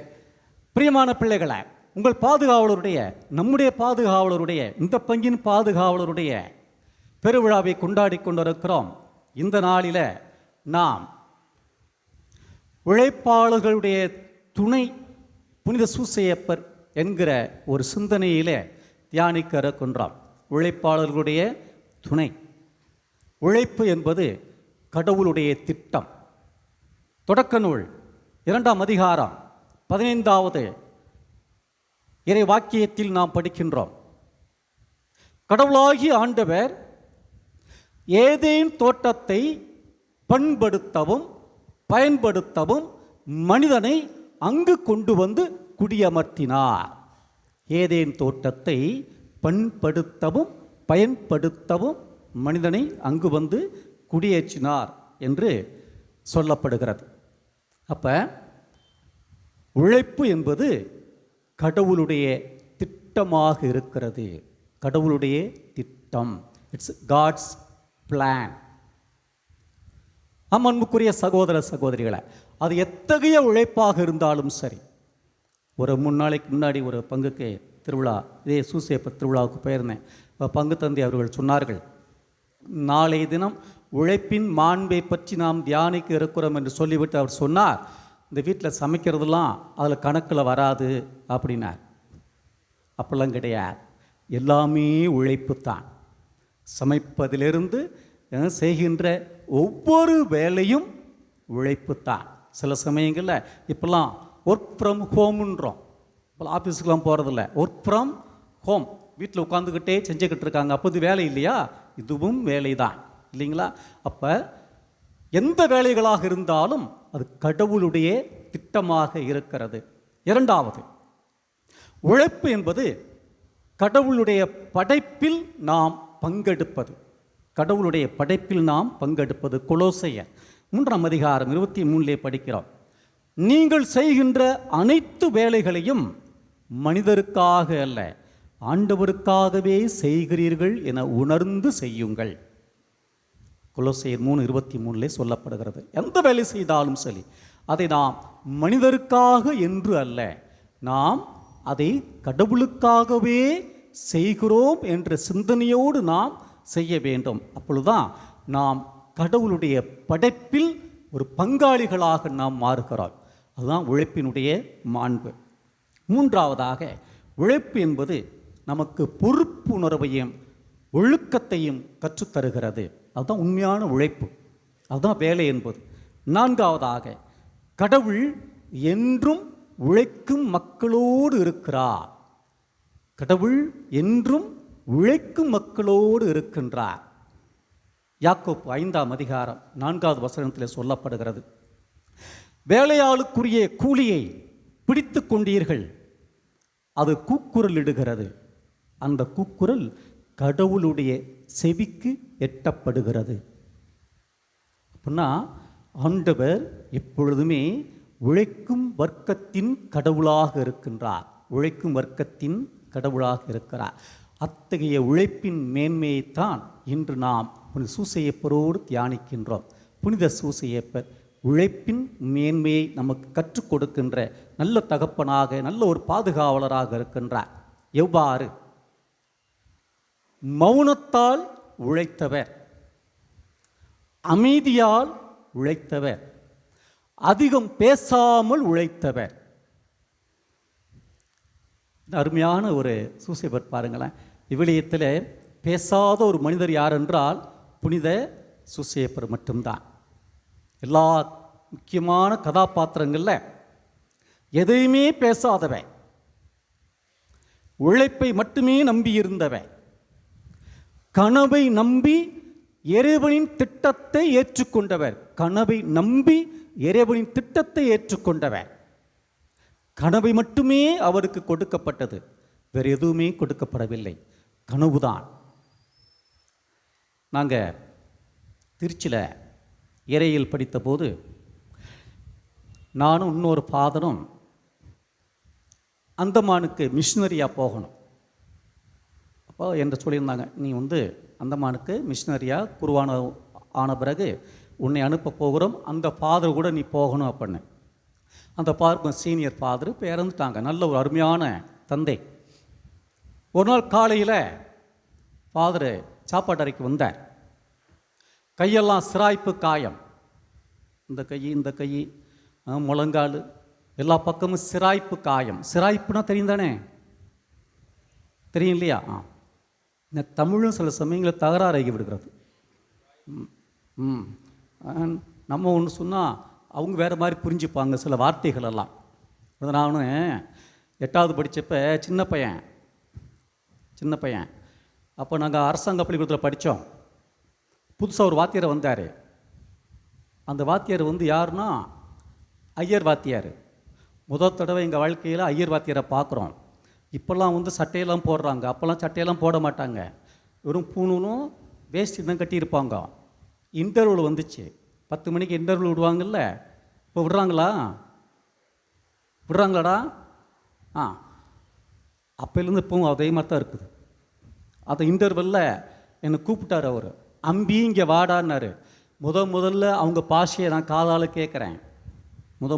பிரியமான பிள்ளைகளை, உங்கள் பாதுகாவலருடைய, நம்முடைய பாதுகாவலருடைய, இந்த பங்கின் பாதுகாவலருடைய பெருவிழாவை கொண்டாடி கொண்டிருக்கிறோம். இந்த நாளில் நாம் உழைப்பாளர்களுடைய துணை புனித சூசையப்பர் என்கிற ஒரு சிந்தனையிலே தியானிக்க இருக்கின்றோம். உழைப்பாளர்களுடைய துணை. உழைப்பு என்பது கடவுளுடைய திட்டம். தொடக்க நூல் 2ஆம் அதிகாரம் 15வது இறை வாக்கியத்தில் நாம் படிக்கின்றோம். கடவுளாகிய ஆண்டவர் ஏதேன் தோட்டத்தை பண்படுத்தவும் பயன்படுத்தவும் மனிதனை அங்கு கொண்டு வந்து குடியமர்த்தினார். ஏதேன் தோட்டத்தை பண்படுத்தவும் பயன்படுத்தவும் மனிதனை அங்கு வந்து குடியேற்றினார் என்று சொல்லப்படுகிறது. அப்போ உழைப்பு என்பது கடவுளுடைய திட்டமாக இருக்கிறது. கடவுளுடைய திட்டம், இட்ஸ் காட்ஸ் பிளான். அன்புக்குரிய சகோதர சகோதரிகளை, அது எத்தகைய உழைப்பாக இருந்தாலும் சரி. ஒரு 3 நாளைக்கு முன்னாடி ஒரு பங்குக்கு திருவிழா, இதே சூசையப்பர் திருவிழாவுக்கு போயிருந்தேன். பங்கு தந்தை அவர்கள் சொன்னார்கள், நாளைய தினம் உழைப்பின் மாண்பை பற்றி நாம் தியானிக்க இருக்கிறோம் என்று சொல்லிவிட்டு அவர் சொன்னார், இந்த வீட்டில் சமைக்கிறதுலாம் அதில் கணக்கில் வராது அப்படின்னார். அப்பெல்லாம் கிடையாது, எல்லாமே உழைப்பு தான். சமைப்பதிலிருந்து செய்கின்ற ஒவ்வொரு வேலையும் உழைப்பு தான். சில சமயங்களில் இப்போல்லாம் ஒர்க் ஃப்ரம் ஹோம்ன்றோம். இப்போ ஆஃபீஸுக்கெலாம் போகிறதில்ல, ஒர்க் ஃப்ரம் ஹோம், வீட்டில் உட்காந்துக்கிட்டே செஞ்சுக்கிட்டு இருக்காங்க. அப்போ இது வேலை இல்லையா? இதுவும் வேலை தான் இல்லைங்களா? அப்போ எந்த வேலைகளாக இருந்தாலும் அது கடவுளுடைய திட்டமாக இருக்கிறது. இரண்டாவது, உழைப்பு என்பது கடவுளுடைய படைப்பில் நாம் பங்கெடுப்பது. கடவுளுடைய படைப்பில் நாம் பங்கெடுப்பது. கொலோசையர் 3ஆம் அதிகாரம் 23 படிக்கிறோம், நீங்கள் செய்கின்ற அனைத்து வேலைகளையும் மனிதருக்காக அல்ல ஆண்டவருக்காகவே செய்கிறீர்கள் என உணர்ந்து செய்யுங்கள். கொலோசையர் 3:23 சொல்லப்படுகிறது. எந்த வேலை செய்தாலும் சரி, அதை நாம் மனிதருக்காக என்று அல்ல, நாம் அதை கடவுளுக்காகவே செய்கிறோம் என்ற சிந்தனையோடு நாம் செய்ய வேண்டும். அப்பொழுதுதான் நாம் கடவுளுடைய படைப்பில் ஒரு பங்காளிகளாக நாம் மாறுகிறோம். அதுதான் உழைப்பினுடைய மாண்பு. மூன்றாவதாக, உழைப்பு என்பது நமக்கு பொறுப்புணர்வையும் ஒழுக்கத்தையும் கற்றுத்தருகிறது. அதுதான் உண்மையான உழைப்பு, அதுதான் வேலை என்பது. நான்காவதாக, கடவுள் என்றும் உழைக்கும் மக்களோடு இருக்கிறார். கடவுள் என்றும் உழைக்கும் மக்களோடு இருக்கின்றார். யாக்கோப்பு 5ஆம் அதிகாரம் 4வது வசனத்தில் சொல்லப்படுகிறது, வேலையாளுக்குரிய கூலியை பிடித்து கொண்டீர்கள், அது கூக்குரலிடுகிறது, அந்த கூக்குரல் கடவுளுடைய செவிக்கு எட்டப்படுகிறது. அப்படின்னா ஆண்டவர் எப்பொழுதுமே உழைக்கும் வர்க்கத்தின் கடவுளாக இருக்கின்றார். உழைக்கும் வர்க்கத்தின் கடவுளாக இருக்கிறார். அத்தகைய உழைப்பின் மேன்மையைத்தான் இன்று நாம் புனித சூசையப்பரோடு தியானிக்கின்றோம். புனித சூசையப்பர் உழைப்பின் மேன்மையை நமக்கு கற்றுக் கொடுக்கின்ற நல்ல தகப்பனாக, நல்ல ஒரு பாதுகாவலராக இருக்கின்றார். எவ்வாறு? மௌனத்தால் உழைத்தவர், அமைதியால் உழைத்தவர், அதிகம் பேசாமல் உழைத்தவர். அருமையான ஒரு சூசையப்பர் பாருங்களேன். இவ்விடயத்தில் பேசாத ஒரு மனிதர் யார் என்றால் புனித சூசையப்பர் மட்டும்தான். எல்லா முக்கியமான கதாபாத்திரங்களில் எதையுமே பேசாதவன், உழைப்பை மட்டுமே நம்பியிருந்தவன், கனவை நம்பி இறைவனின் திட்டத்தை ஏற்றுக்கொண்டவர். கனவை நம்பி இறைவனின் திட்டத்தை ஏற்றுக்கொண்டவர். கனவை மட்டுமே அவருக்கு கொடுக்கப்பட்டது, வேறு எதுவுமே கொடுக்கப்படவில்லை. கனவுதான். நாங்கள் திருச்சியில் இறையில் படித்தபோது நானும் இன்னொரு ஃபாதரும் அந்தமானுக்கு மிஷினரியாக போகணும். அப்போ என்ன சொல்லியிருந்தாங்க, நீ அந்தமானுக்கு மிஷினரியாக குருவான ஆன பிறகு உன்னை அனுப்ப போகிறோம், அந்த ஃபாதர் கூட நீ போகணும் அப்படின்னு. அந்த ஃபாதர் சீனியர் ஃபாதர் இப்போ இறந்துட்டாங்க, நல்ல ஒரு அருமையான தந்தை. ஒரு நாள் காலையில் ஃபாதரு சாப்பாட்டு அறைக்கு வந்தார். கையெல்லாம் சிராய்ப்பு காயம், இந்த கை முழங்கால் எல்லா பக்கமும் சிராய்ப்பு காயம். சிராய்ப்புனா தெரியும் தானே, தெரியும் இல்லையா? இந்த தமிழும் சில சமயங்களில் தகராறாகி விடுகிறது. நம்ம ஒன்று சொன்னால் அவங்க வேறு மாதிரி புரிஞ்சுப்பாங்க சில வார்த்தைகள் எல்லாம். நானும் 8வது படித்தப்போ சின்ன பையன் அப்போ நாங்கள் அரசாங்க பள்ளிக்கூடத்தில் படித்தோம். புதுசாக ஒரு வாத்தியார் வந்தார். அந்த வாத்தியார் யாருன்னா ஐயர் வாத்தியார். முதல் தடவை எங்கள் வாழ்க்கையில் ஐயர் வாத்தியாரை பார்க்குறோம். இப்போல்லாம் சட்டையெல்லாம் போடுறாங்க, அப்போல்லாம் சட்டையெல்லாம் போட மாட்டாங்க, வெறும் பூணூலும் வேஷ்டி தான் கட்டியிருப்பாங்க. இன்டர்வல் வந்துச்சு, 10 மணிக்கு இன்டர்வல் விடுவாங்கல்ல, இப்போ விடுறாங்களாடா? அப்போலேருந்து இப்போவும் அதே மாதிரி தான் இருக்குது. அந்த இன்டர்வெல்லில் என்னை கூப்பிட்டார் அவர், அம்பி இங்கே வாடான்னாரு. முதல்ல அவங்க பாஷையை நான் காதால் கேட்குறேன்.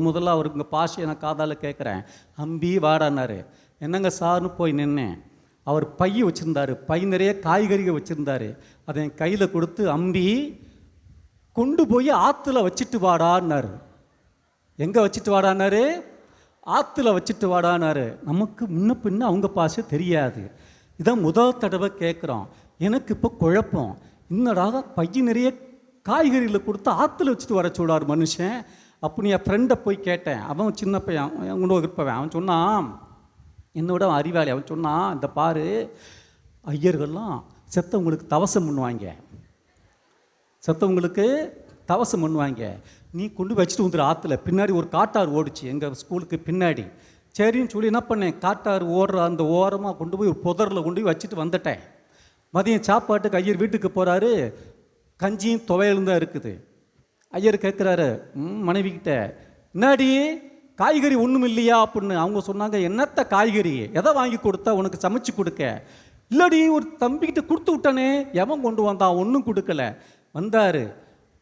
முதல்ல அவருக்கு பாஷையை நான் காதால் கேட்குறேன். அம்பி வாடான்னாரு. என்னங்க சார்னு போய் நின்னேன். அவர் பை வச்சுருந்தார், பை நிறைய காய்கறிகள் வச்சுருந்தார். அதை என் கையில் கொடுத்து, அம்பி கொண்டு போய் ஆற்றுல வச்சுட்டு வாடான்னாரு. எங்கே வச்சுட்டு வாடான்னாரு? ஆற்றுல வச்சுட்டு வாடான்னாரு. நமக்கு முன்ன பின்ன அவங்க பாஷை தெரியாது. இதான் முதல் தடவை கேட்குறோம். எனக்கு இப்போ குழப்பம், இன்னடாக பைய நிறைய காய்கறியில் கொடுத்து ஆற்றுல வச்சுட்டு வர சொல்கிறார் மனுஷன். அப்போ என் ஃப்ரெண்டை போய் கேட்டேன். அவன் சின்ன பையன், உன்னோட இருப்பவன். அவன் சொன்னான், என்னோட அறிவாளி. அவன் சொன்னான், இந்த பாரு, ஐயர்கள்லாம் செத்தவங்களுக்கு தவசம் பண்ணுவாங்க, நீ கொண்டு வச்சுட்டு வந்துடு ஆற்றுல. பின்னாடி ஒரு காட்டாறு ஓடிச்சு எங்கள் ஸ்கூலுக்கு பின்னாடி. சரின்னு சொல்லி என்ன பண்ணேன், காட்டாறு ஓடுற அந்த ஓரமாக கொண்டு போய் ஒரு புதரில் கொண்டு போய் வச்சுட்டு வந்துட்டேன். மதியம் சாப்பாட்டுக்கு ஐயர் வீட்டுக்கு போகிறாரு. கஞ்சியும் துவையலும் தான் இருக்குது. ஐயர் கேட்குறாரு மனைவிக்கிட்ட, என்னாடி காய்கறி ஒன்றும் இல்லையா அப்படின்னு. அவங்க சொன்னாங்க, என்னத்த காய்கறி, எதை வாங்கி கொடுத்தா உனக்கு சமைச்சு கொடுக்க? இல்லடி, ஒரு தம்பிக்கிட்ட கொடுத்து விட்டானே, எவன் கொண்டு வந்தான், ஒன்றும் கொடுக்கல. வந்தார்,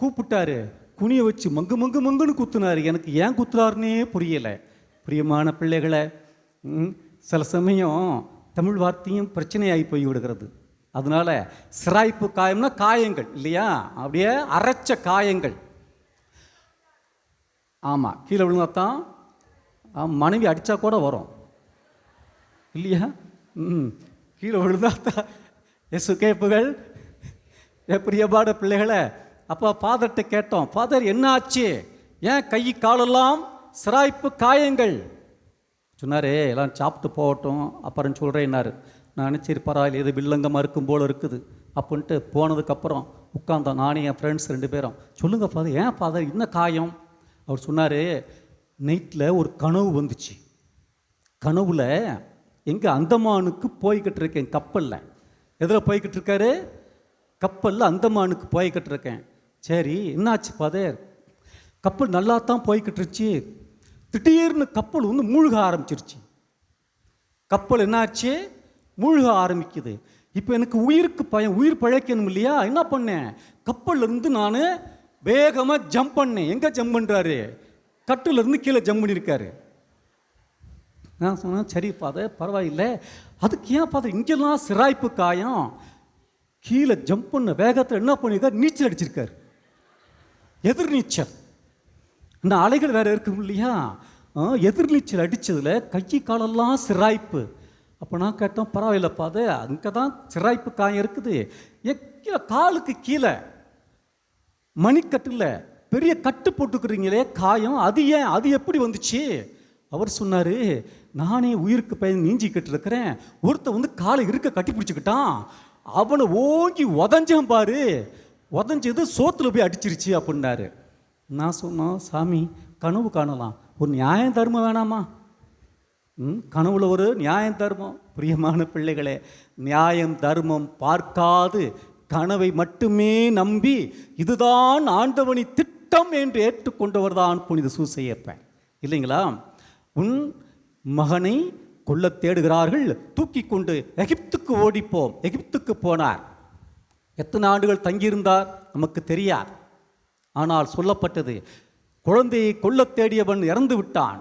கூப்பிட்டாரு, குனியை வச்சு மங்குன்னு குத்துனாரு. எனக்கு ஏன் குத்துறாருன்னே புரியலை. பிரியமான பிள்ளைகளை, சில சமயம் தமிழ் வார்த்தையும் பிரச்சனையாகி போய் விடுகிறது. அதனால சிராய்ப்பு காயம்னா காயங்கள் இல்லையா, அப்படியே அரைச்ச காயங்கள். ஆமாம், கீழே விழுந்தாத்தான் மனைவி அடித்தா கூட வரும் இல்லையா? கீழே விழுந்தாத்தான் எசு கேப்புகள். பிரியமான பிள்ளைகளை, அப்போ ஃபாதர்கிட்ட கேட்டோம், ஃபாதர் என்ன ஆச்சு, ஏன் கை காலெல்லாம் சிராய்ப்பு காயங்கள்? சொன்னார், எல்லாம் சாப்பிட்டு போகட்டும் அப்புறம் சொல்கிறேன்னாரு. நான் சரி பரவாயில்ல, எது வில்லங்கமாக இருக்கும் போல் இருக்குது அப்படின்ட்டு போனதுக்கப்புறம் உட்காந்தோம், நானே என் ஃப்ரெண்ட்ஸ் 2 பேரும். சொல்லுங்கள் ஃபாதர், ஏன் ஃபாதர் என்ன காயம்? அவர் சொன்னார், நைட்டில் ஒரு கனவு வந்துச்சு. கனவுல எங்கே அந்தமானுக்கு போய்கிட்டு இருக்கேன் கப்பலில். எதில் போய்கிட்டு இருக்காரு? கப்பலில் அந்தமானுக்கு போய்கிட்டு இருக்கேன். சரி, என்னாச்சு ஃபாதர்? கப்பல் நல்லா தான் போய்கிட்டு இருந்துச்சு, திடீர்னு கப்பல் மூழ்க ஆரம்பிச்சிருச்சு. கப்பல் என்னாச்சு? மூழ்க ஆரம்பிக்குது. இப்போ எனக்கு உயிருக்கு பயம், உயிர் பிழைக்கணும் இல்லையா? என்ன பண்ணேன், கப்பல்லேருந்து நான் வேகமாக ஜம்ப் பண்ணேன். எங்கே ஜம்ப் பண்ணுறாரு? கட்டிலேருந்து கீழே ஜம்ப் பண்ணியிருக்காரு. நான் சொன்னேன், சரி ஃபாதர் பரவாயில்லை, அதுக்கு ஏன் ஃபாதர் இங்கெல்லாம் சிராய்ப்பு காயம்? கீழே ஜம்ப் பண்ண வேகத்தில் என்ன பண்ணியிருக்காரு, நீச்சல் அடிச்சிருக்காரு, எதிர் நீச்சல். இந்த அலைகள் வேறு இருக்கும் இல்லையா, எதிர்நீச்சல் அடித்ததில் கை காலெல்லாம் சிராய்ப்பு. அப்போ நான் கேட்டோம், பரவாயில்லப்பா, அது அங்கே தான் சிராய்ப்பு காயம் இருக்குது, கீழே காலுக்கு கீழே மணிக்கட்டில் பெரிய கட்டு போட்டுக்கிறீங்களே காயம், அது ஏன், அது எப்படி வந்துச்சு? அவர் சொன்னார், நானே உயிருக்கு பயன் நீஞ்சிக்கிட்டு இருக்கிறேன், ஒருத்தன் காலை இருக்க கட்டி பிடிச்சிக்கிட்டான், அவனை ஓங்கி உதஞ்சான் பாரு, உதஞ்சது சோத்தில் போய் அடிச்சிருச்சு அப்படின்னாரு. நான் சொன்னோம், சாமி கனவு காணலாம், ஒரு நியாயம் தர்மம் வேணாமா? கனவுல ஒரு நியாயம் தர்மம். பிரியமான பிள்ளைகளே, நியாயம் தர்மம் பார்க்காது கனவை மட்டுமே நம்பி இதுதான் ஆண்டவனின் திட்டம் என்று ஏற்றுக்கொண்டவர் தான் புனித சூசையப்பன், இல்லைங்களா? உன் மகனை கொல்ல தேடுகிறார்கள், தூக்கி கொண்டு எகிப்துக்கு ஓடிப்போம். எகிப்துக்கு போனார். எத்தனை ஆண்டுகள் தங்கியிருந்தார் நமக்கு தெரியாது. ஆனால் சொல்லப்பட்டது, குழந்தையை கொல்ல தேடியவன் இறந்து விட்டான்.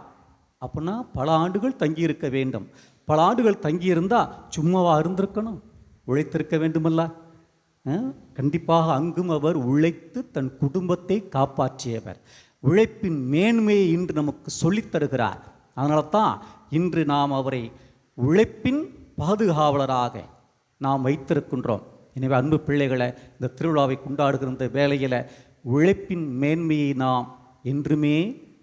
அப்படின்னா பல ஆண்டுகள் தங்கியிருக்க வேண்டும். பல ஆண்டுகள் தங்கியிருந்தால் சும்மாவா இருந்திருக்கணும்? உழைத்திருக்க வேண்டுமல்ல? கண்டிப்பாக அங்கும் அவர் உழைத்து தன் குடும்பத்தை காப்பாற்றியவர். உழைப்பின் மேன்மையை இன்று நமக்கு சொல்லித் தருகிறார். அதனால தான் இன்று நாம் அவரை உழைப்பின் பாதுகாவலராக நாம் வைத்திருக்கின்றோம். எனவே அன்பு பிள்ளைகளை, இந்த திருவிழாவை கொண்டாடுகிற இந்த வேளையில் உழைப்பின் மேன்மையை நாம் என்றுமே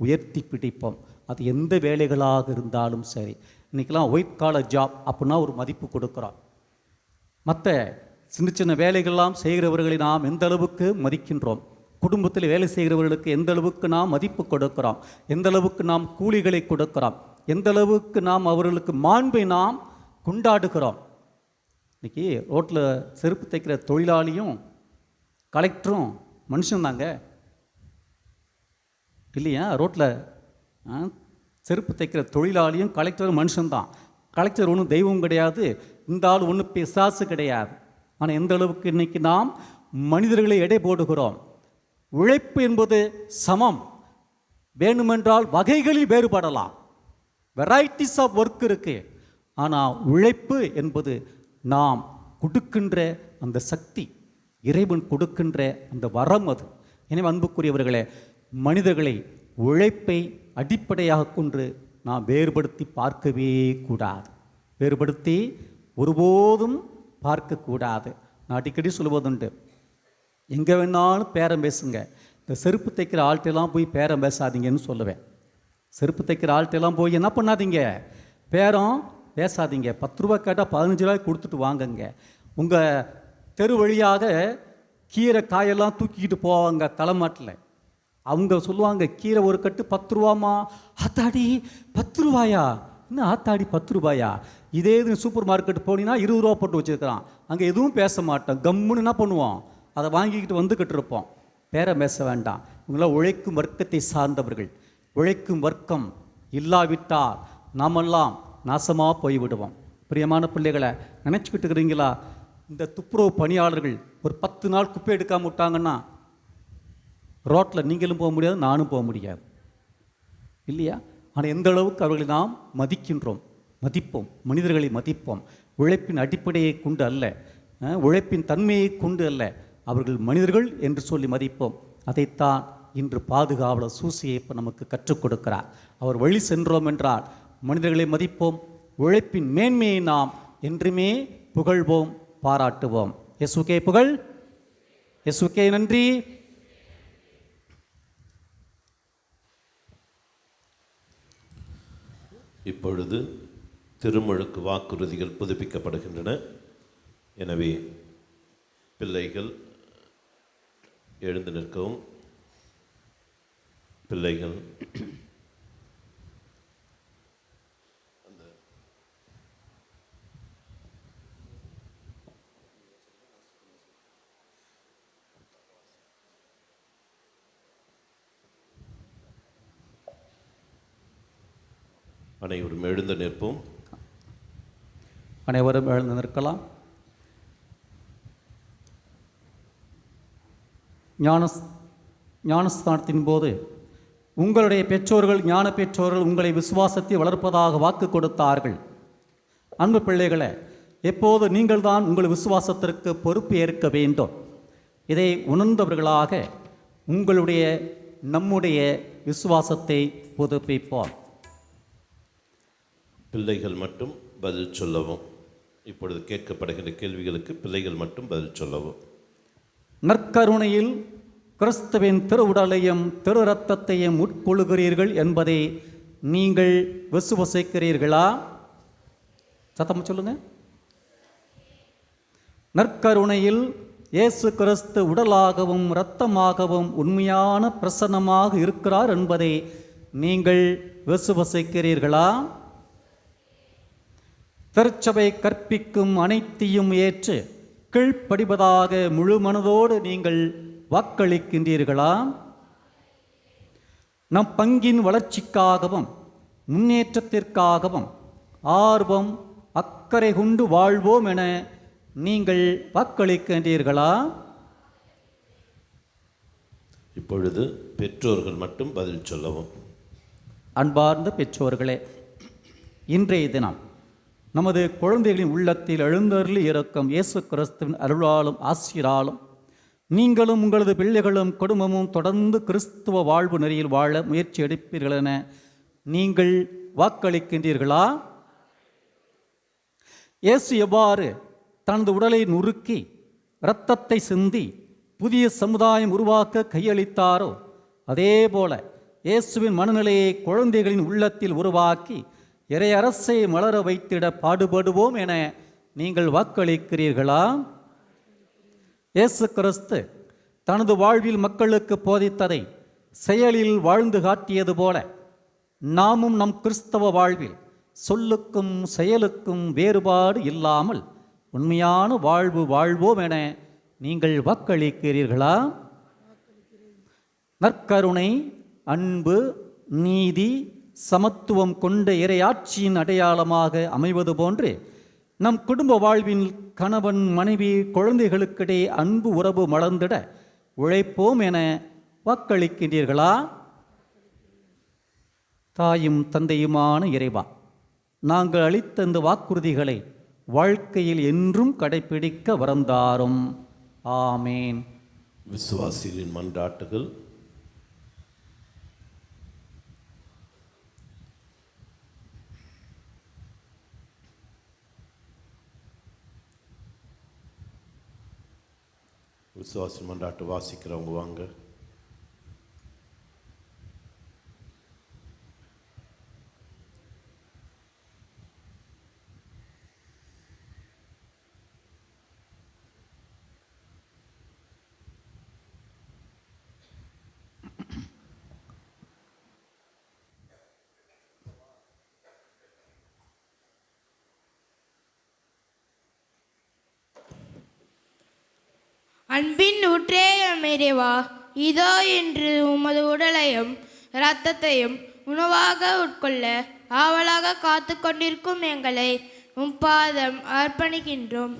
உயர்த்தி பிடிப்போம். அது எந்த வேலைகளாக இருந்தாலும் சரி. இன்றைக்கெல்லாம் ஒயிட் காலர் ஜாப் அப்படின்னா ஒரு மதிப்பு கொடுக்குறோம். மற்ற சின்ன சின்ன வேலைகள்லாம் செய்கிறவர்களை நாம் எந்த அளவுக்கு மதிக்கின்றோம்? குடும்பத்தில் வேலை செய்கிறவர்களுக்கு எந்த அளவுக்கு நாம் மதிப்பு கொடுக்கிறோம்? எந்த அளவுக்கு நாம் கூலிகளை கொடுக்கிறோம்? எந்த அளவுக்கு நாம் அவர்களுக்கு மாண்பை நாம் கொண்டாடுகிறோம்? இன்றைக்கி ரோட்டில் செருப்பு தைக்கிற தொழிலாளியும் கலெக்டரும் மனுஷன்தாங்க, இல்லையா? ரோட்டில் செருப்பு தைக்கிற தொழிலாளியும் கலெக்டரும் மனுஷன்தான். கலெக்டர் ஒன்றும் தெய்வம் கிடையாது, இந்த ஆள் ஒன்றும் பிசாசு கிடையாது. ஆனால் எந்த அளவுக்கு இன்றைக்கி நாம் மனிதர்களை எடை போடுகிறோம்? உழைப்பு என்பது சமம். வேண்டுமென்றால் வகைகளில் வேறுபடலாம், வெரைட்டிஸ் ஆஃப் ஒர்க் இருக்குது. ஆனால் உழைப்பு என்பது நாம் கொடுக்கின்ற அந்த சக்தி, இறைவன் கொடுக்கின்ற அந்த வரம் அது. எனவே அன்புக்குரியவர்களே, மனிதர்களை உழைப்பை அடிப்படையாக கொண்டு நாம் வேறுபடுத்தி பார்க்கவே கூடாது. வேறுபடுத்தி ஒருபோதும் பார்க்கக்கூடாது. நான் அடிக்கடி சொல்வதுண்டு, எங்கே வேணாலும் பேரம் பேசுங்க, இந்த செருப்பு தைக்கிற ஆள்கிட்டெல்லாம் போய் பேரம் பேசாதீங்கன்னு சொல்லுவேன். செருப்பு தைக்கிற ஆள்கிட்டெல்லாம் போய் என்ன பண்ணாதீங்க, பேரம் பேசாதீங்க. 10 ரூபா கேட்டால் 15 ரூபாய் கொடுத்துட்டு வாங்குங்க. உங்கள் தெரு வழியாக கீரை காயெல்லாம் தூக்கிக்கிட்டு போவாங்க தலைமாட்டில். அவங்க சொல்லுவாங்க, கீரை ஒரு கட்டு 10 ரூபாமா. ஆத்தாடி 10 ரூபாயா? இன்னும் ஆத்தாடி 10 ரூபாயா? இதே இது சூப்பர் மார்க்கெட் போனீங்கன்னா 20 ரூபா போட்டு வச்சுருக்கிறான். அங்கே எதுவும் பேச மாட்டோம், கம்முன்னு என்ன பண்ணுவோம், அதை வாங்கிக்கிட்டு வந்துக்கிட்டு இருப்போம். பேரம் பேச வேண்டாம். இவங்களாம் உழைக்கும் வர்க்கத்தை சார்ந்தவர்கள். உழைக்கும் வர்க்கம் இல்லாவிட்டால் நாமெல்லாம் நாசமாக போய்விடுவோம். பிரியமான பிள்ளைகளை, நினச்சிக்கிட்டு இருக்கிறீங்களா, இந்த துப்புரவு பணியாளர்கள் ஒரு 10 நாள் குப்பை எடுக்காமல் விட்டாங்கன்னா ரோட்டில் நீங்களும் போக முடியாது, நானும் போக முடியாது, இல்லையா? ஆனால் எந்த அளவுக்கு அவர்களை நாம் மதிக்கின்றோம், மதிப்போம், மனிதர்களை மதிப்போம். உழைப்பின் அடிப்படையை கொண்டு அல்ல, உழைப்பின் தன்மையை கொண்டு அல்ல, அவர்கள் மனிதர்கள் என்று சொல்லி மதிப்போம். அதைத்தான் இன்று பாதுகாவலர் சூசையப்ப நமக்கு கற்றுக் கொடுக்கிறார். அவர் வழி சென்றோம் என்றால் மனிதர்களை மதிப்போம், உழைப்பின் மேன்மையை நாம் என்றுமே புகழ்வோம், பாராட்டுவோம். இயேசுவுக்கே புகழ், இயேசுவுக்கே நன்றி. இப்பொழுது திருமுழுக்கு வாக்குறுதிகள் புதுப்பிக்கப்படுகின்றன. எனவே பிள்ளைகள் எழுந்து நிற்கவும். பிள்ளைகள் அனைவரும் எழுந்து நிற்போம். அனைவரும் எழுந்து நிற்கலாம். ஞானஸ்தானத்தின் போது உங்களுடைய பெற்றோர்கள், ஞான பெற்றோர்கள் உங்களை விசுவாசத்தை வளர்ப்பதாக வாக்கு கொடுத்தார்கள். அன்பு பிள்ளைகளை, எப்போது நீங்கள் தான் உங்கள் விசுவாசத்திற்கு பொறுப்பு ஏற்க வேண்டும். இதை உணர்ந்தவர்களாக உங்களுடைய நம்முடைய விசுவாசத்தை புதுப்பிப்போம். பிள்ளைகள் மட்டும் பதில் சொல்லவும். இப்பொழுது கேட்கப்படுகின்ற கேள்விகளுக்கு பிள்ளைகள் மட்டும் பதில் சொல்லவும். நற்கருணையில் கிறிஸ்துவின் திரு உடலையும் திரு இரத்தத்தையும் உட்கொள்கிறீர்கள் என்பதை நீங்கள் விசுவசிக்கிறீர்களா? சத்தமாக சொல்லுங்க. நற்கருணையில் இயேசு கிறிஸ்து உடலாகவும் இரத்தமாகவும் உண்மையான பிரசன்னமாக இருக்கிறார் என்பதை நீங்கள் விசுவசிக்கிறீர்களா? திருச்சபை கற்பிக்கும் அனைத்தையும் ஏற்று கீழ்ப்படிவதாக முழு மனதோடு நீங்கள் வாக்களிக்கின்றீர்களா? நம் பங்கின் வளர்ச்சிக்காகவும் முன்னேற்றத்திற்காகவும் ஆர்வம் அக்கறை கொண்டு வாழ்வோம் என நீங்கள் வாக்களிக்கின்றீர்களா? இப்பொழுது பெற்றோர்கள் மட்டும் பதில் சொல்லவும். அன்பார்ந்த பெற்றோர்களே, இன்றைய தினம் நமது குழந்தைகளின் உள்ளத்தில் எழுந்தருளி இருக்கும் இயேசு கிறிஸ்துவின் அருளாலும் ஆசிராலும் நீங்களும் உங்களது பிள்ளைகளும் குடும்பமும் தொடர்ந்து கிறிஸ்துவ வாழ்வு நெறியில் வாழ முயற்சி எடுப்பீர்கள் என நீங்கள் வாக்களிக்கின்றீர்களா? இயேசு எவ்வாறு தனது உடலை நுறுக்கி இரத்தத்தை சிந்தி புதிய சமுதாயம் உருவாக்க கையளித்தாரோ அதேபோல இயேசுவின் மனநிலையை குழந்தைகளின் உள்ளத்தில் உருவாக்கி இறையரசை மலர வைத்திட பாடுபடுவோம் என நீங்கள் வாக்களிக்கிறீர்களா? இயேசு கிறிஸ்து தனது வாழ்வில் மக்களுக்கு போதித்ததை செயலில் வாழ்ந்து காட்டியது போல நாமும் நம் கிறிஸ்தவ வாழ்வில் சொல்லுக்கும் செயலுக்கும் வேறுபாடு இல்லாமல் உண்மையான வாழ்வு வாழ்வோம் என நீங்கள் வாக்களிக்கிறீர்களா? நற்கருணை, அன்பு, நீதி, சமத்துவம் கொண்ட இறையாட்சியின் அடையாளமாக அமைவது போன்று நம் குடும்ப வாழ்வின் கணவன் மனைவி குழந்தைகளுக்கிடையே அன்பு உறவு மலர்ந்திட உழைப்போம் என வாக்களிக்கின்றீர்களா? தாயும் தந்தையுமான இறைவா, நாங்கள் அளித்த இந்த வாக்குறுதிகளை வாழ்க்கையில் என்றும் கடைபிடிக்க வரந்தாரும். ஆமேன். விசுவாசிகளின் மன்றாட்டுகள். விசுவாசி மன்றாட்டு வாசிக்கிறவங்க வாங்க. அன்பின் ஊற்றே இறைவா, இதோ என்று உமது உடலையும் இரத்தத்தையும் உணவாக உட்கொள்ள ஆவலாக காத்து கொண்டிருக்கும் எங்களை பாதம் அர்ப்பணிக்கின்றோம்.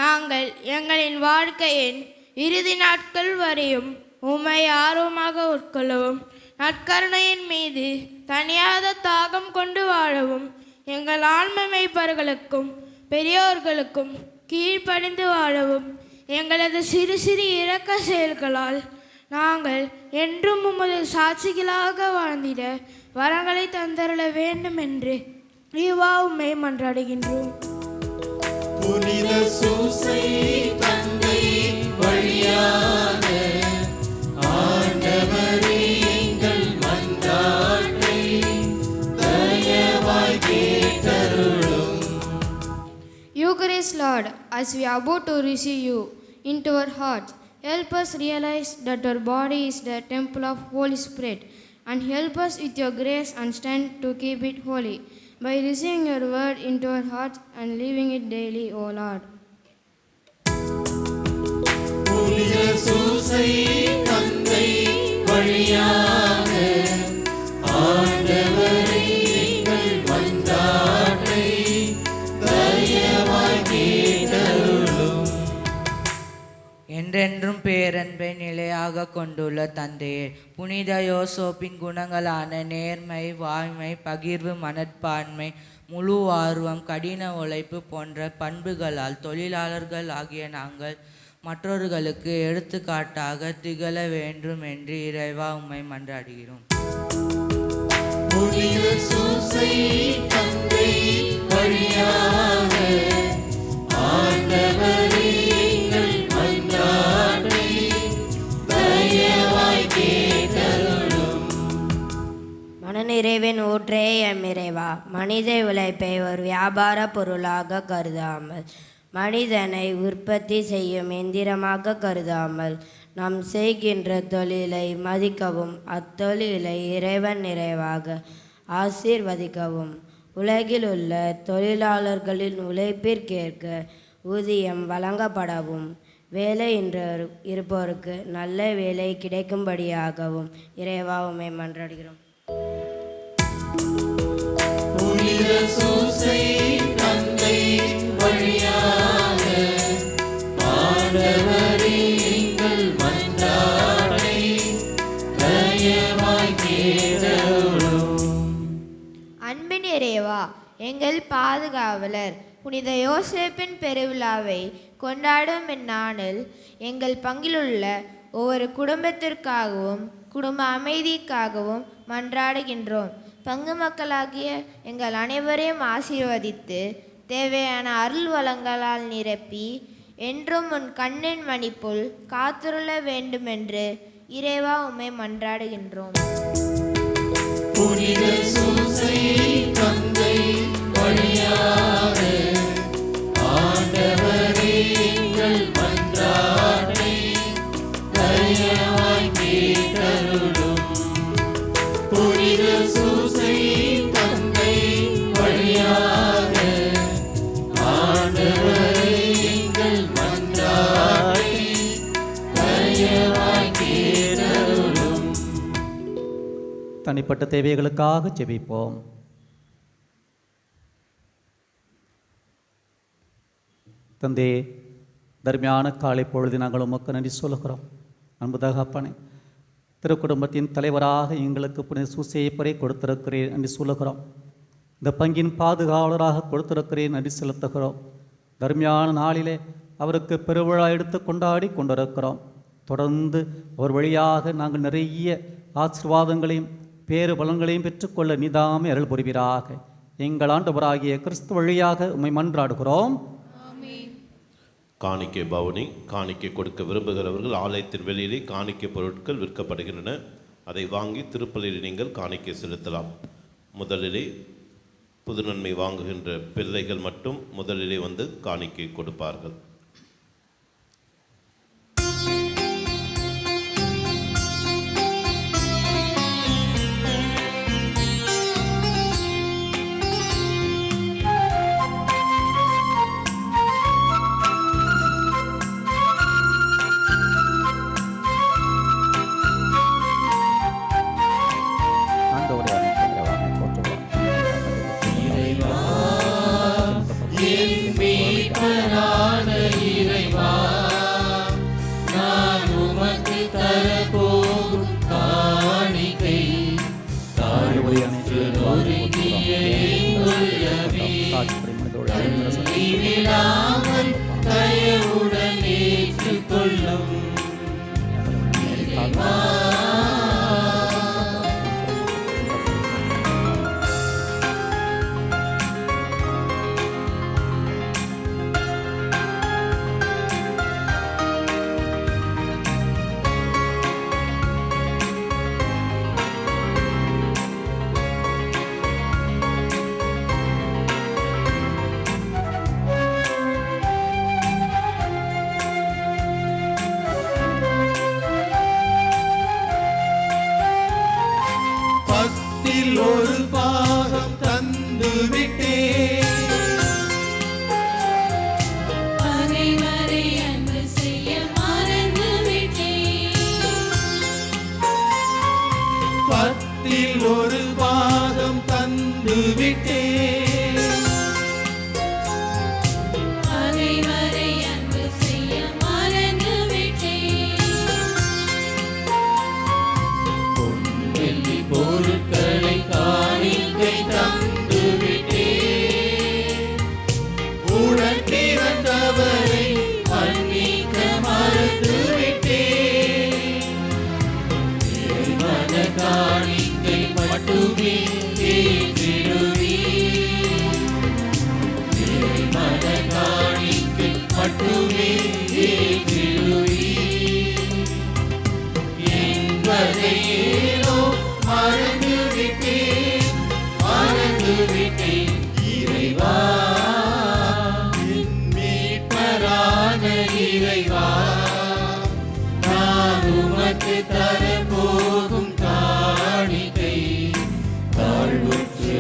நாங்கள் எங்களின் வாழ்க்கையின் இறுதி நாட்கள் வரையும் உம்மை ஆர்வமாக உட்கொள்ளவும், நற்கருணையின் மீது தனியாத தாகம் கொண்டு வாழவும், எங்கள் ஆன்ம மேய்ப்பர்களுக்கும் பெரியோர்களுக்கும் கீழ்ப்படிந்து வாழவும், எங்களது சிறு சிறு இரக்க செயல்களால் நாங்கள் என்றும் உமது சாட்சிகளாக வாழ்ந்திட வரங்களை தந்தருள வேண்டும் என்று உம்மை மன்றாடுகின்றோம். புனித சூசை தந்தை வழியாக ஆண்டவரே எங்கள் மன்றாட்டை தயவாய் கேட்டருளும். Eucharist, Lord, as we are about to receive you into our hearts, help us realize that our body is the temple of Holy Spirit, and help us with your grace and strength to keep it holy, by receiving your word into our hearts and living it daily, O Lord. புனித சூசை தந்தை வழியாக ஆண்டவரே எங்கள் மன்றாட்டை தயவாய் கேட்டருளும். என்றென்றும் பேரன்பை நிலையாக கொண்டுள்ள தந்தையே, புனித யோசோப்பின் குணங்களான நேர்மை, வாய்மை, பகிர்வு மனப்பான்மை, முழு ஆர்வம், கடின உழைப்பு போன்ற பண்புகளால் தொழிலாளர்கள் ஆகிய நாங்கள் மற்றவர்களுக்கு எடுத்துக்காட்டாக திகழ வேண்டும் என்று இறைவா உம்மை மன்றாடுகிறோம். புனித சூசை தந்தை வழியாக ஆண்டவரே எங்கள் மன்றாட்டை தயவாய் கேட்டருளும். மனநிறைவின் ஊற்றே எம் இறைவா, மனித உழைப்பை ஒரு வியாபார பொருளாக கருதாமல், மனிதனை உற்பத்தி செய்யும் எந்திரமாக கருதாமல், நாம் செய்கின்ற தொழிலை மதிக்கவும், அத்தொழிலை இறைவன் நிறைவாக ஆசீர்வதிக்கவும், உலகில் உள்ள தொழிலாளர்களின் உழைப்பிற்கேற்க ஊதியம் வழங்கப்படவும் வேலை என்று இருப்போருக்கு நல்ல வேலை கிடைக்கும்படியாகவும் இறைவா உம்மை மன்றாடுகிறோம். புனித சூசை தந்தை வழியாக ஆண்டவரே எங்கள் மன்றாட்டை தயவாய் கேட்டருளும். அன்பின் இறைவா, எங்கள் பாதுகாவலர் புனித யோசேப்பின் பெருவிழாவை கொண்டாடும் இந்நாளில் எங்கள் பங்கிலுள்ள ஒவ்வொரு குடும்பத்திற்காகவும் குடும்ப அமைதிக்காகவும் மன்றாடுகின்றோம். பங்கு மக்களாகிய எங்கள் அனைவரையும் ஆசீர்வதித்து தேவையான அருள் வளங்களால் நிரப்பி என்றும் உன் கண்ணின் மணிப்புல் காத்துருள வேண்டுமென்று இறைவா உம்மை மன்றாடுகின்றோம். புனித சூசை தந்தை வழியாக ஆண்டவரே எங்கள் மன்றாட்டை தயவாய் கேட்டருளும். புனித சூசை தந்தை வழியாக ஆண்டவரே எங்கள் மன்றாட்டை தயவாய் கேட்டருளும். தனிப்பட்ட தேவைகளுக்காக ஜெபிப்போம். தந்தே, தர்மையான காலை பொழுது நாங்கள் உமக்கு நன்றி சொல்லுகிறோம். அன்பு தகப்பனே, திருக்குடும்பத்தின் தலைவராக எங்களுக்கு புனித சூசையப்பரை கொடுத்திருக்கிறேன் நன்றி சொல்லுகிறோம். இந்த பங்கின் பாதுகாவலராக கொடுத்திருக்கிறேன் நன்றி செலுத்துகிறோம். தர்மையான நாளிலே அவருக்கு பெருவிழா எடுத்து கொண்டாடி கொண்டிருக்கிறோம். தொடர்ந்து அவர் வழியாக நாங்கள் நிறைய ஆசீர்வாதங்களையும் பேறு பலன்களையும் பெற்றுக்கொள்ள நீதாமே அருள் புரிவீராக. எங்கள் ஆண்டவராகிய கிறிஸ்து வழியாக உம்மை மன்றாடுகிறோம். காணிக்கை பவனி. காணிக்கை கொடுக்க விரும்புகிறவர்கள் ஆலயத்தின் வெளியிலே காணிக்கை பொருட்கள் விற்கப்படுகின்றன. அதை வாங்கி திருப்பலியில் நீங்கள் காணிக்கை செலுத்தலாம். முதலிலே புது நன்மை வாங்குகின்ற பிள்ளைகள் மட்டும் முதலிலே வந்து காணிக்கை கொடுப்பார்கள். ஒரு பாகம் தந்து விட்டேன். பகைவரை அன்பு செய்ய மறந்து விட்டேன். பத்தில் ஒரு பாகம் தந்து விட்டேன். பகைவரை அன்பு செய்ய மறந்து விட்டேன். பொன்வெள்ளி பொருட்களை காணிக்கை தந்து விட்டேன். உடன் பிறந்தவரை மன்னிக்க மறந்து விட்டேன். மன காணிக்கை மட்டுமே ஏற்றிடுவீர். மன காணிக்கை மட்டுமே ஏற்றிடுவீர் என்பதை ஏனோ மறந்து விட்டேன். மறந்து விட்டேன். இறைவா, என் மீட்பரான இறைவா, நான் உமக்கு தரப்போகும் காணிக்கை தாழ்வுற்ற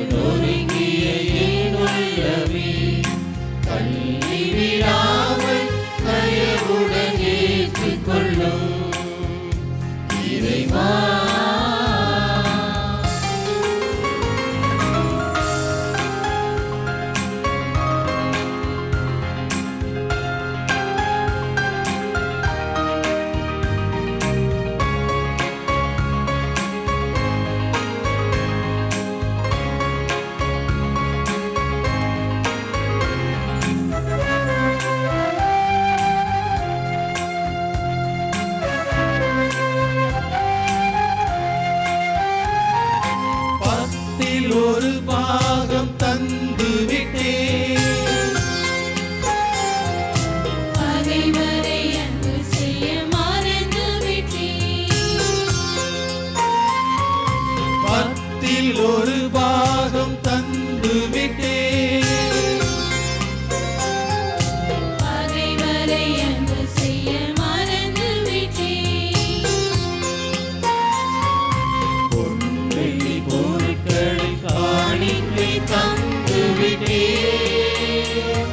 பத்தில் ஒரு பாகம் தந்து விட்டேன். பகைவரை அன்பு செய்ய மறந்து விட்டேன். பத்தில் ஒரு பாகம் தந்து விட்டேன். பகைவரை அன்பு செய்ய மறந்து விட்டேன். பொன்வெள்ளி பொருட்களை காணிக்கை தந்து விட்டேன்.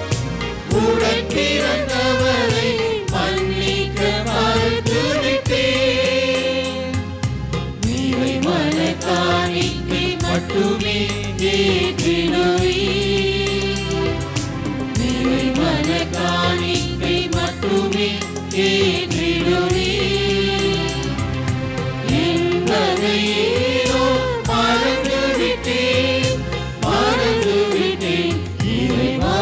உடன் பிறந்தவரை மன்னிக்க மறுத்து விட்டேன். நீரை மன காணிக்கை மட்டுமே ஏற்றிடுவீர். நீரை மன காணிக்கை மட்டுமே ஏற்றிடுவீர் என்பதையோ மறந்து விட்டேன், மறந்து விட்டேன். இறைவா,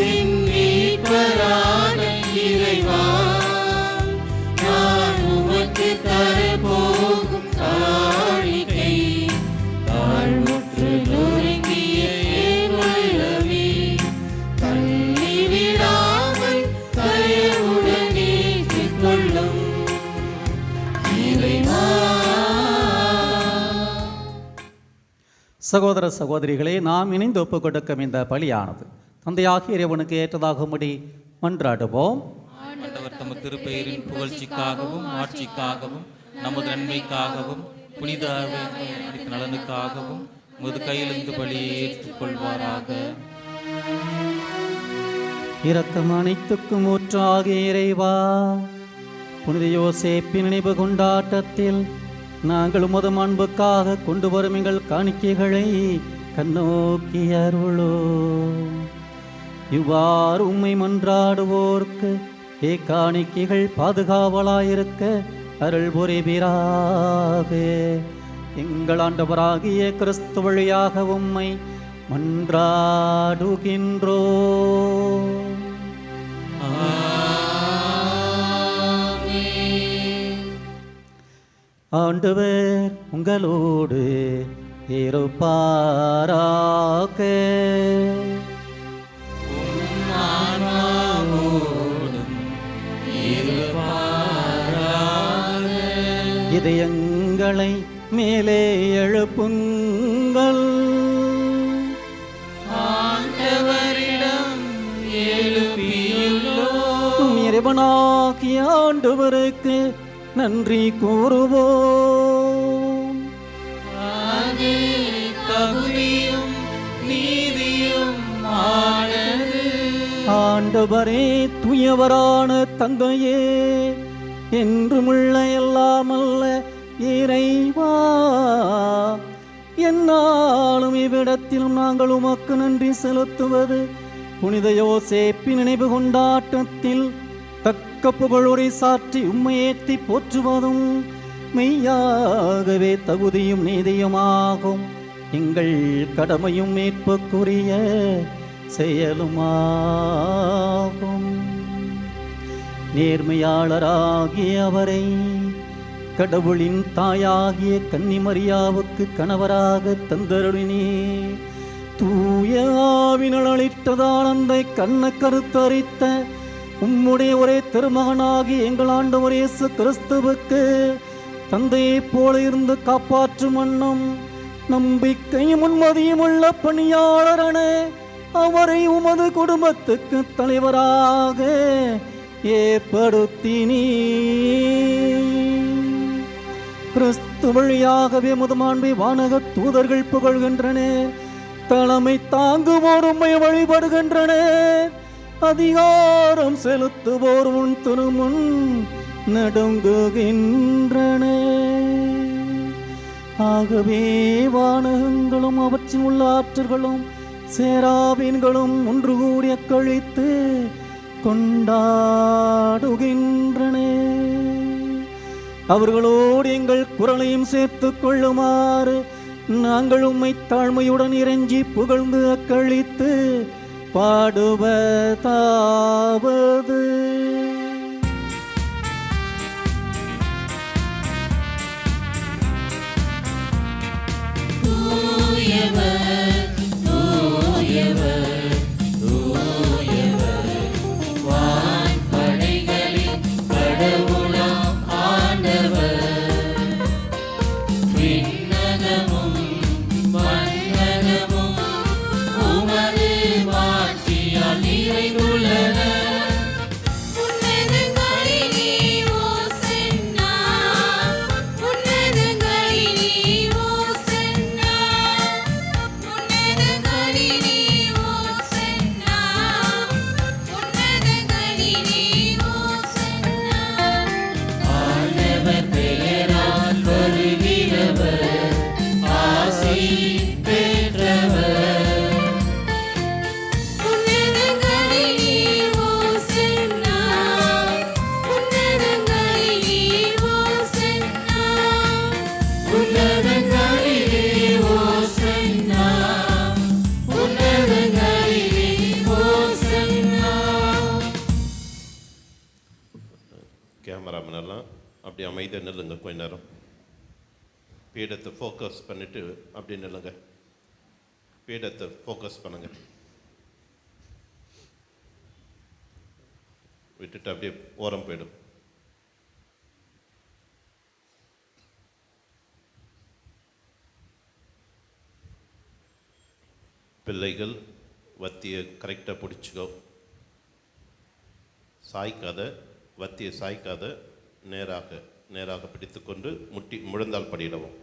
என் மீட்பரான இறைவா, நான் உமக்கு தரப்போகும் காணிக்கை தாழ்வுற்று நொறுங்கிய என் உள்ளமே தள்ளி விடாமல் தயவுடன் ஏற்றுக்கொள்ளும் இறைவா. சகோதர சகோதரிகளே, நாம் இணைந்து ஒப்புக் கொடுக்கும் இந்த பலியானது தந்தையாகிய இறைவனுக்கு ஏற்றதாகும்படி மன்றாடுவோம். ஆண்டவர் தமது திருப்பெயரின் புகழ்ச்சிக்காகவும் ஆட்சிக்காகவும் நமது நன்மைக்காகவும் புனித அனைத்து நலனுக்காகவும் முது கையிலிருந்து பலியை ஏற்றுக்கொள்வாராக. இரக்கம் அனைத்துக்கும் ஊற்றாகிய இறைவா, புனித யோசேப்பின் நினைவு கொண்டாட்டத்தில் நாங்கள் உமது அன்புக்காக கொண்டு வரும் எங்கள் காணிக்கைகளை கண்ணோக்கி அருளோம். இவ்வாறு உம்மை மன்றாடுவோர்க்கு காணிக்கைகள் பாதுகாவலாயிருக்க அருள் புரிவீராக. எங்கள் ஆண்டவராகிய கிறிஸ்து வழியாக உம்மை மன்றாடுகின்றோம். ஆண்டவர் உங்களோடு இருப்பாராக. இதயங்களை மேலே எழுப்புங்கள். ஆண்டவரிடம் எழுப்பியுள்ளோம். இறைவனாகிய ஆண்டவருக்கு நன்றி கூறுவோம். அது தகுதியும் நீதியும் ஆனது. ஆண்டவரே, தூயவரான தந்தையே, என்றுமுள்ள எல்லாமல்ல இறைவா, என்னாலும் இவ்விடத்திலும் நாங்கள் உமக்கு நன்றி செலுத்துவது புனித யோசேப்பின் நினைவு கொண்டாட்டத்தில் தக்க புகழுரை சாற்றி உம்மை ஏற்றி போற்றுவதும் மெய்யாகவே தகுதியும் நீதியுமாகும். எங்கள் கடமையும் மீட்புக்குரிய செயலுமாகும். நேர்மையாளராகிய அவரை கடவுளின் தாயாகிய கன்னிமரியாவுக்கு கணவராக தந்தருளினே. தூய ஆவினால் அளித்ததால் அந்த கண்ண கருத்தரித்த உம்முடைய ஒரே திருமகனாகி எங்கள் ஆண்டவர் இயேசு கிறிஸ்துவுக்கு தந்தையைப் போல இருந்து காப்பாற்றும் வண்ணம் நம்பிக்கையும் உண்மதியும் உள்ள பணியாளரான அவரை உமது குடும்பத்துக்கு தலைவராக ஏற்படுத்தினீ. கிறிஸ்து வழியாகவே முதுமாண்பை வானக தூதர்கள் புகழ்கின்றன. தலைமை தாங்குவோர் உம்மை வழிபடுகின்றன. அதிகாரம் செலுத்துவோர் உன் திருமுன் நடுங்குகின்றன. ஆகவே வானகங்களும் அவற்றின் உள்ள ஆற்றல்களும் சேராபீன்களும் ஒன்று கூடிய கழித்து கொண்டாடுகின்றன. அவர்களோடு எங்கள் குரலையும் சேர்த்துக் கொள்ளுமாறு நாங்கள் உம்மை தாழ்மையுடன் இறைஞ்சி புகழ்ந்து அக்களித்து பாடுவதாவது. விண்ணகமும் மண்ணகமும் உமது மாட்சியால் நிறைந்துள்ளன. உன்னதங்களிலே ஓசன்னா, உன்னதங்களிலே ஓசன்னா, உன்னதங்களிலே ஓசன்னா, உன்னதங்களிலே ஓசன்னா. ஆண்டவர் பெயரால் வருகிறவர் ஆசி பெற்றவர். உன்னதங்களிலே ஓசன்னா, உன்னதங்களிலே ஓசன்னா. உன்னதங்களிலே ஓசன்னா, உன்னதங்களிலே ஓசன்னா. கேமராமேன் எல்லாம் அப்படி அமைதியாக நில்லுங்க கொஞ்ச நேரம். பீடத்தை ஃபோக்கஸ் பண்ணிவிட்டு அப்படி நில்லுங்க. பீடத்தை ஃபோக்கஸ் பண்ணுங்க. விட்டுட்டு அப்படியே ஓரம் போயிடும். பிள்ளைகள் வத்தியை கரெக்டாக பிடிச்சிக்கோ. சாய்க்காத, வத்தியை சாய்க்காத, நேராக பிடித்துக்கொண்டு முழந்தால் படியிடவும்.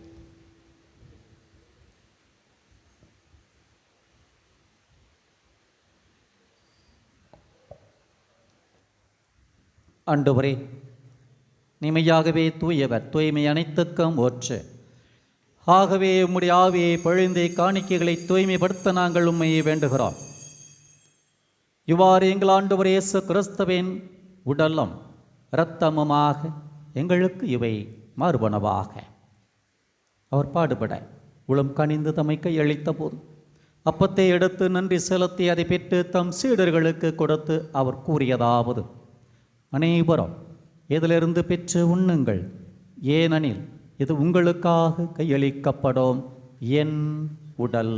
ஆண்டவரே, நிமையாகவே தூயவர், தூய்மை அனைத்துக்கும் ஒற்று. ஆகவே உம்முடைய ஆவியை பொழிந்தே காணிக்கைகளை தூய்மைப்படுத்த நாங்கள் உம்மையை வேண்டுகிறோம். இவ்வாறு எங்கள் ஆண்டவர் இயேசு கிறிஸ்துவின் உடலும் இரத்தமுமாக எங்களுக்கு இவை மாறுபனவாக. அவர் பாடுபட உளம் கனிந்து தம்மை கையளித்த போது அப்பத்தை எடுத்து நன்றி செலுத்தி அதை பெற்று தம் சீடர்களுக்கு கொடுத்து அவர் கூறியதாவது: அனைவரும் இதிலிருந்து பெற்று உண்ணுங்கள், ஏனெனில் இது உங்களுக்காக கையளிக்கப்படும் என் உடல்.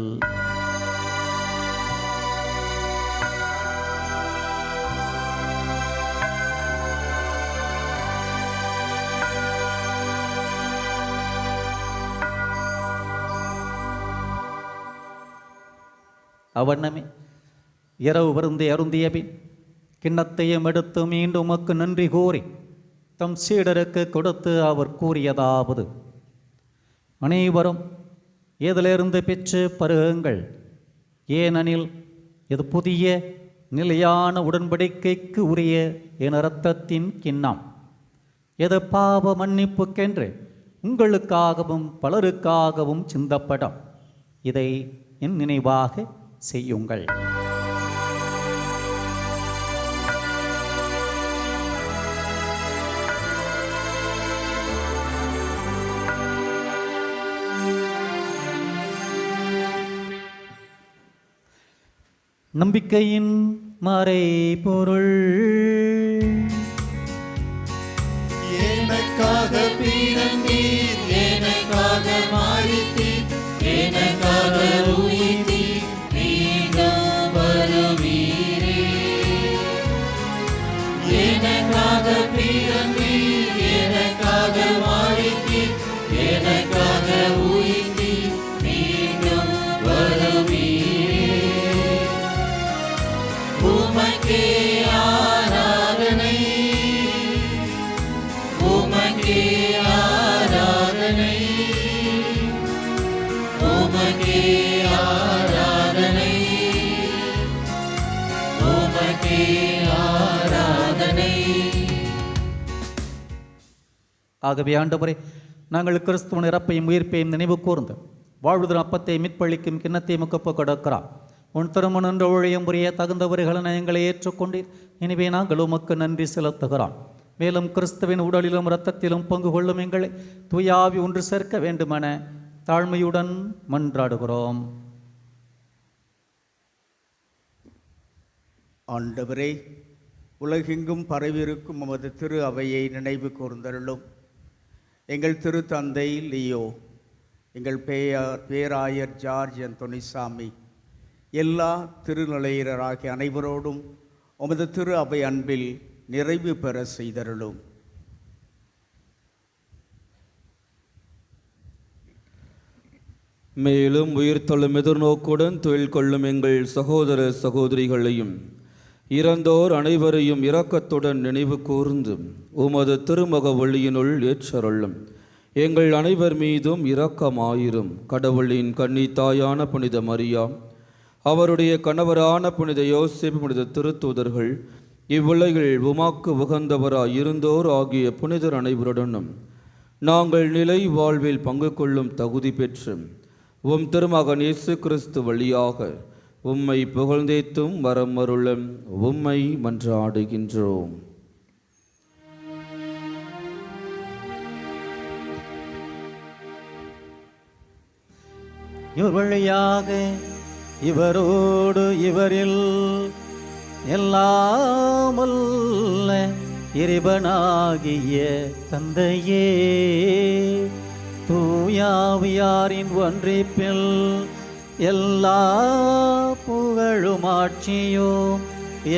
அவண்ணமே இரவு விருந்தை அருந்திய பின் கிண்ணத்தையும் எடுத்து மீண்டும் உமக்கு நன்றி கூறி தம் சீடருக்கு கொடுத்து அவர் கூறியதாவது: அனைவரும் இதிலிருந்து பெற்று பருகுங்கள், ஏனெனில் இது புதிய நிலையான உடன்படிக்கைக்கு உரிய என் இரத்தத்தின் கிண்ணம். இது பாவ மன்னிப்புக்கென்று உங்களுக்காகவும் பலருக்காகவும் சிந்தப்படும். இதை என் நினைவாக செய்யுங்கள். நம்பிக்கையின் மறைபொருள். எனக்காக பிறந்தீர், எனக்காக மரித்தீர், எனக்காக உயிர்த்தீர், மீண்டும் வருவீரே. எனக்காக பிறந்தீர், எனக்காக மரித்தீர், எனக்காக உயிர்த்தீர், மீண்டும் வருவீரே. உமக்கே ஆராதனை, உமக்கே ஆராதனை, உமக்கே ஆராதனை, உமக்கே ஆராதனை. ஆகவே ஆண்டவரே, நாங்கள் கிறிஸ்துவின் இறப்பையும் உயிர்ப்பையும் நினைவு கூர்ந்து வாழ்வுதன் அப்பத்தை மீட்பளிக்கும் கிண்ணத்தை முகப்பு கொடுக்கிறோம். உன் திருமண ஊழியம் புரிய தகுந்தவர்களென எங்களை ஏற்றுக்கொண்டீர். எனவே நாங்கள் உமக்கு நன்றி செலுத்துகிறோம். மேலும் கிறிஸ்துவின் உடலிலும் இரத்தத்திலும் பங்கு கொள்ளும் எங்களை தூயாவி ஒன்று சேர்க்க வேண்டுமென தாழ்மையுடன் மன்றாடுகிறோம். ஆண்டவரே, உலகெங்கும் பரவியிருக்கும் உமது திரு அவையை நினைவு கூர்ந்தருளும். எங்கள் திரு தந்தை லியோ, எங்கள் பேராயர் ஜார்ஜ் அந்தோனிசாமி, எல்லா திருநிலையராகிய அனைவரோடும் உமது திரு அவை அன்பில் நிறைவு பெற செய்தருளும். மேலும் உயிர்த்தெழும் எதிர்நோக்குடன் தொழில் கொள்ளும் எங்கள் சகோதர சகோதரிகளையும் இறந்தோர் அனைவரையும் இரக்கத்துடன் நினைவு கூர்ந்து உமது திருமுக ஒளியினுள் ஏற்றருளும். எங்கள் அனைவர் மீதும் இரக்கமாயிரும். கடவுளின் கன்னி தாயான புனித மரியா, அவருடைய கணவரான புனித யோசேப்பு, புனித திருத்தூதர்கள், இவ்வுலகில் உமாக்கு உகந்தவராய் இருந்தோர் ஆகிய புனிதர் அனைவருடனும் நாங்கள் நிலை வாழ்வில் பங்கு கொள்ளும் தகுதி பெற்று உம் திருமகன் இயேசு கிறிஸ்து வழியாக உம்மை புகழ்ந்தேத்தும் வரம் அருளும் உம்மை மன்றாடுகின்றோம். இவர் வழியாக இவரோடு இவரில் எல்லாமல்ல இறைவனாகிய தந்தையே, தூயாவியாரின் ஒன்றிப்பில் எல்லா புகழும் ஆட்சியும்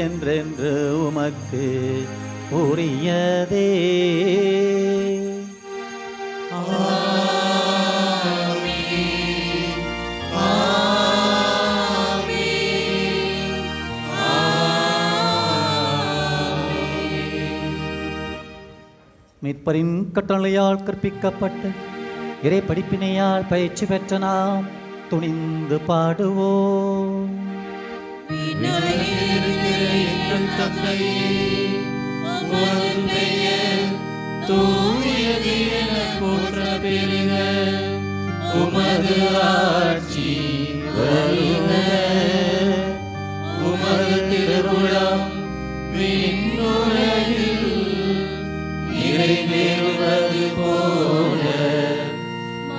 என்றென்று உமக்கு உரியதே. மீட்பரின் கட்டளையால் கற்பிக்கப்பட்டு இறை படிப்பினையால் பயிற்சி பெற்ற நாம் துணிந்து பாடுவோம். எங்கள் தந்தையே, உமது பெயர் தூயது என போற்ற பெறுக. உமது ஆட்சி வருக. உமது திருவுளம் விண்ணுலகில் நிறைவேறுவது போல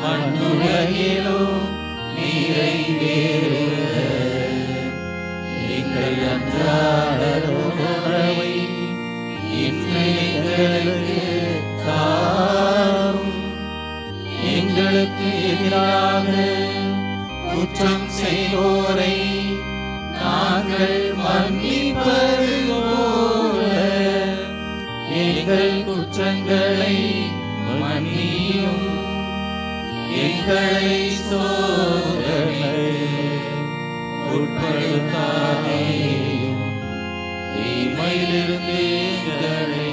மண்ணுலகிலும் நிறைவேறுக. எங்கள் அன்றாட உணவை இன்று எங்களுக்கு தாரும். எங்களுக்கு எதிராக குற்றம் செய்வோரை நாங்கள் மன்னிப்பது போல எங்கள் குற்றங்களை மன்னியும். எங்களை சோதனை உட்படுத்தாதேயும், தீமையிலிருந்து எங்களை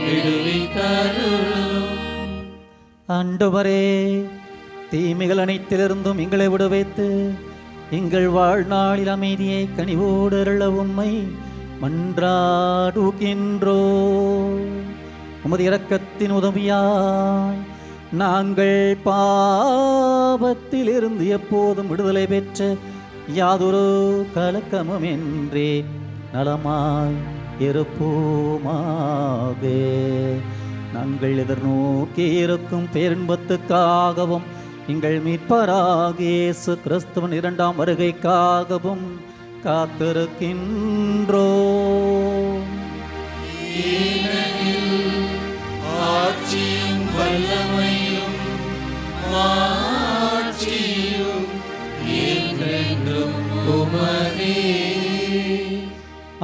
விடுவித்தருளும். ஆண்டவரே, தீமைகள் அனைத்திலிருந்தும் எங்களை விடுவித்து எங்கள் வாழ்நாளில் அமைதியை கனிவோடு அருள உம்மை மன்றாடுகின்றோம். உமது இரக்கத்தின் உதவியால் நாங்கள் பாவத்திலிருந்து எப்போதும் விடுதலை பெற்ற யாதொரு கலக்கமுமின்றி நலமாய் இருப்போமாக. நாங்கள் எதிர்நோக்கி இருக்கும் பேரின்பத்துக்காகவும் எங்கள் மீட்பராகிய இயேசு கிறிஸ்துவின் இரண்டாம் வருகைக்காகவும் காத்திருக்கின்றோம். ஆட்சியும் வல்லமையும் மாட்சியும் என்றென்றும் உமதே.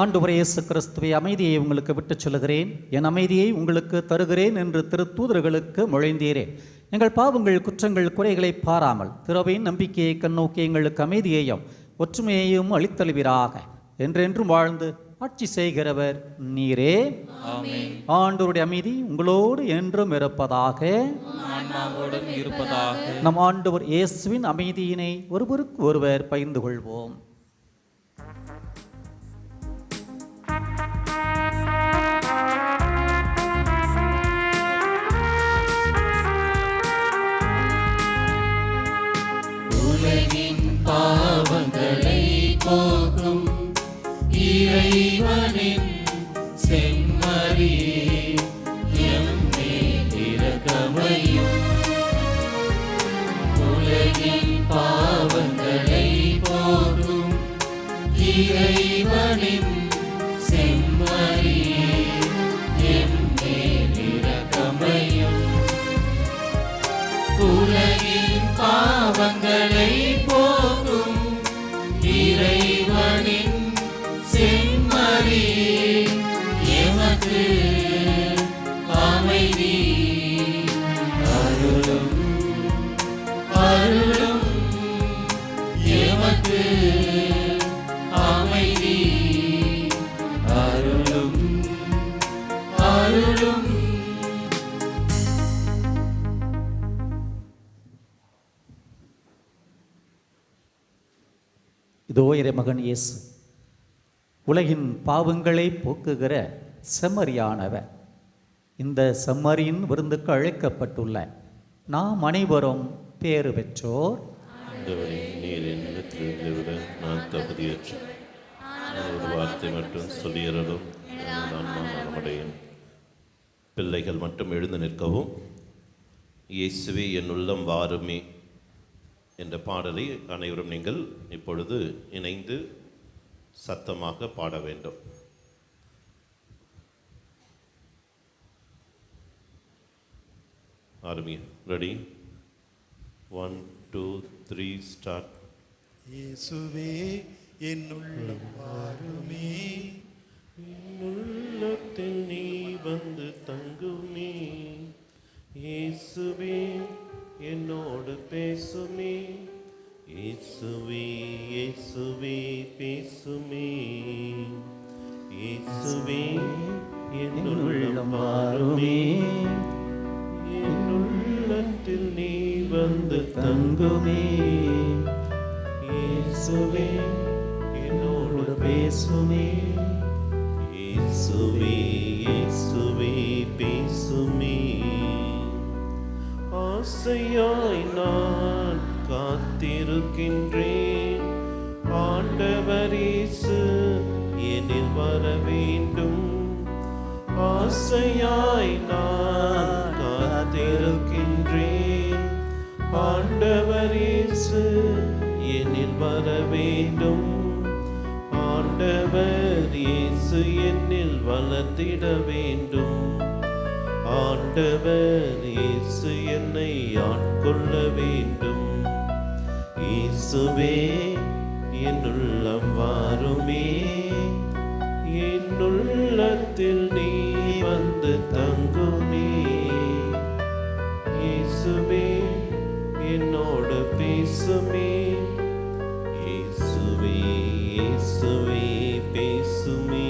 ஆண்டவரே இயேசு கிறிஸ்துவை, அமைதியை உங்களுக்கு விட்டுச் சொல்லுகிறேன், என் அமைதியை உங்களுக்கு தருகிறேன் என்று திருத்தூதர்களுக்கு மொழிந்தீரே. எங்கள் பாவங்கள், குற்றங்கள், குறைகளை பாராமல் திறவையின் நம்பிக்கையை கண்ணோக்கி எங்களுக்கு அமைதியையும் ஒற்றுமையையும் அளித்தழுவீராக. என்றென்றும் வாழ்ந்து ஆட்சி செய்கிறவர் நீரே. ஆண்டவருடைய அமைதி உங்களோடு என்றும் இருப்பதாக. நம் ஆண்டவர் இயேசுவின் அமைதியினை ஒருவருக்கு ஒருவர் பகிர்ந்து கொள்வோம். உலகின் பாவங்களை போக்கும் இறைவனின் செம்மறியே, எம்மேல் இரக்கமையும். உலகின் பாவங்களை போக்கும் இறைவனின் செம்மறியே, எம்மேல் இரக்கமையும். உலகின் பாவங்களை போக்கும் இறைவனின் செம்மறியே, எமக்கு அமைதி அருளும் அருளும். இதோ இறைமகன் இயேசு, உலகின் பாவங்களை போக்குகிற செம்மறியானவர். இந்த செம்மறியின் விருந்துக்கு அழைக்கப்பட்டுள்ள நாம் அனைவரும் பேறு பெற்றோர். ஆண்டவரே, நீர் என்னிடத்தில் இருந்தவிட நான் தகுதியற்றேன். ஒரு வார்த்தை மட்டும் சொல்லியறதும் நான் நலமடையும். பிள்ளைகள் மட்டும் எழுந்து நிற்கவும். இயேசுவே என் உள்ளம் வாருமே என்ற பாடலை அனைவரும் நீங்கள் இப்பொழுது இணைந்து சத்தமாக பாட வேண்டும். Army ready? 1 2 3 ஸ்டார்ட். இயேசுவே என் உள்ளம் வாருமே, உள்ளத்தில் நீ வந்து தங்குமே. இயேசுவே என்னோடு பேசுமே. இயேசுவே இயேசுவே பேசுமே. இயேசுவே என் உள்ளம் வாருமே, என் உள்ளத்தில் நீ வந்து தங்குமே. இயேசுவே என்னோடு பேசுமே. இயேசுவே இயேசுவே பேசுமே. ஆசையாய் நான் காத்திருக்கின்றேன். ஆண்டவர் இயேசு என்னில் வர வேண்டும். ஆசையாய் நான் காத்திருக்கின்றேன். ஆண்டவர் இயேசு என்னில் வர வேண்டும். ஆண்டவர் இயேசு என்னில் வளர்ந்திட வேண்டும். ஆண்டவர் இயேசு என்னை ஆட்கொள்ள வேண்டும். இயேசுவே என் உள்ளம் வாருமே, என் உள்ளத்தில் நீ வந்து தங்குமே. இயேசுவே என்னோடு பேசுமே. இயேசுவே இயேசுவே பேசுமே.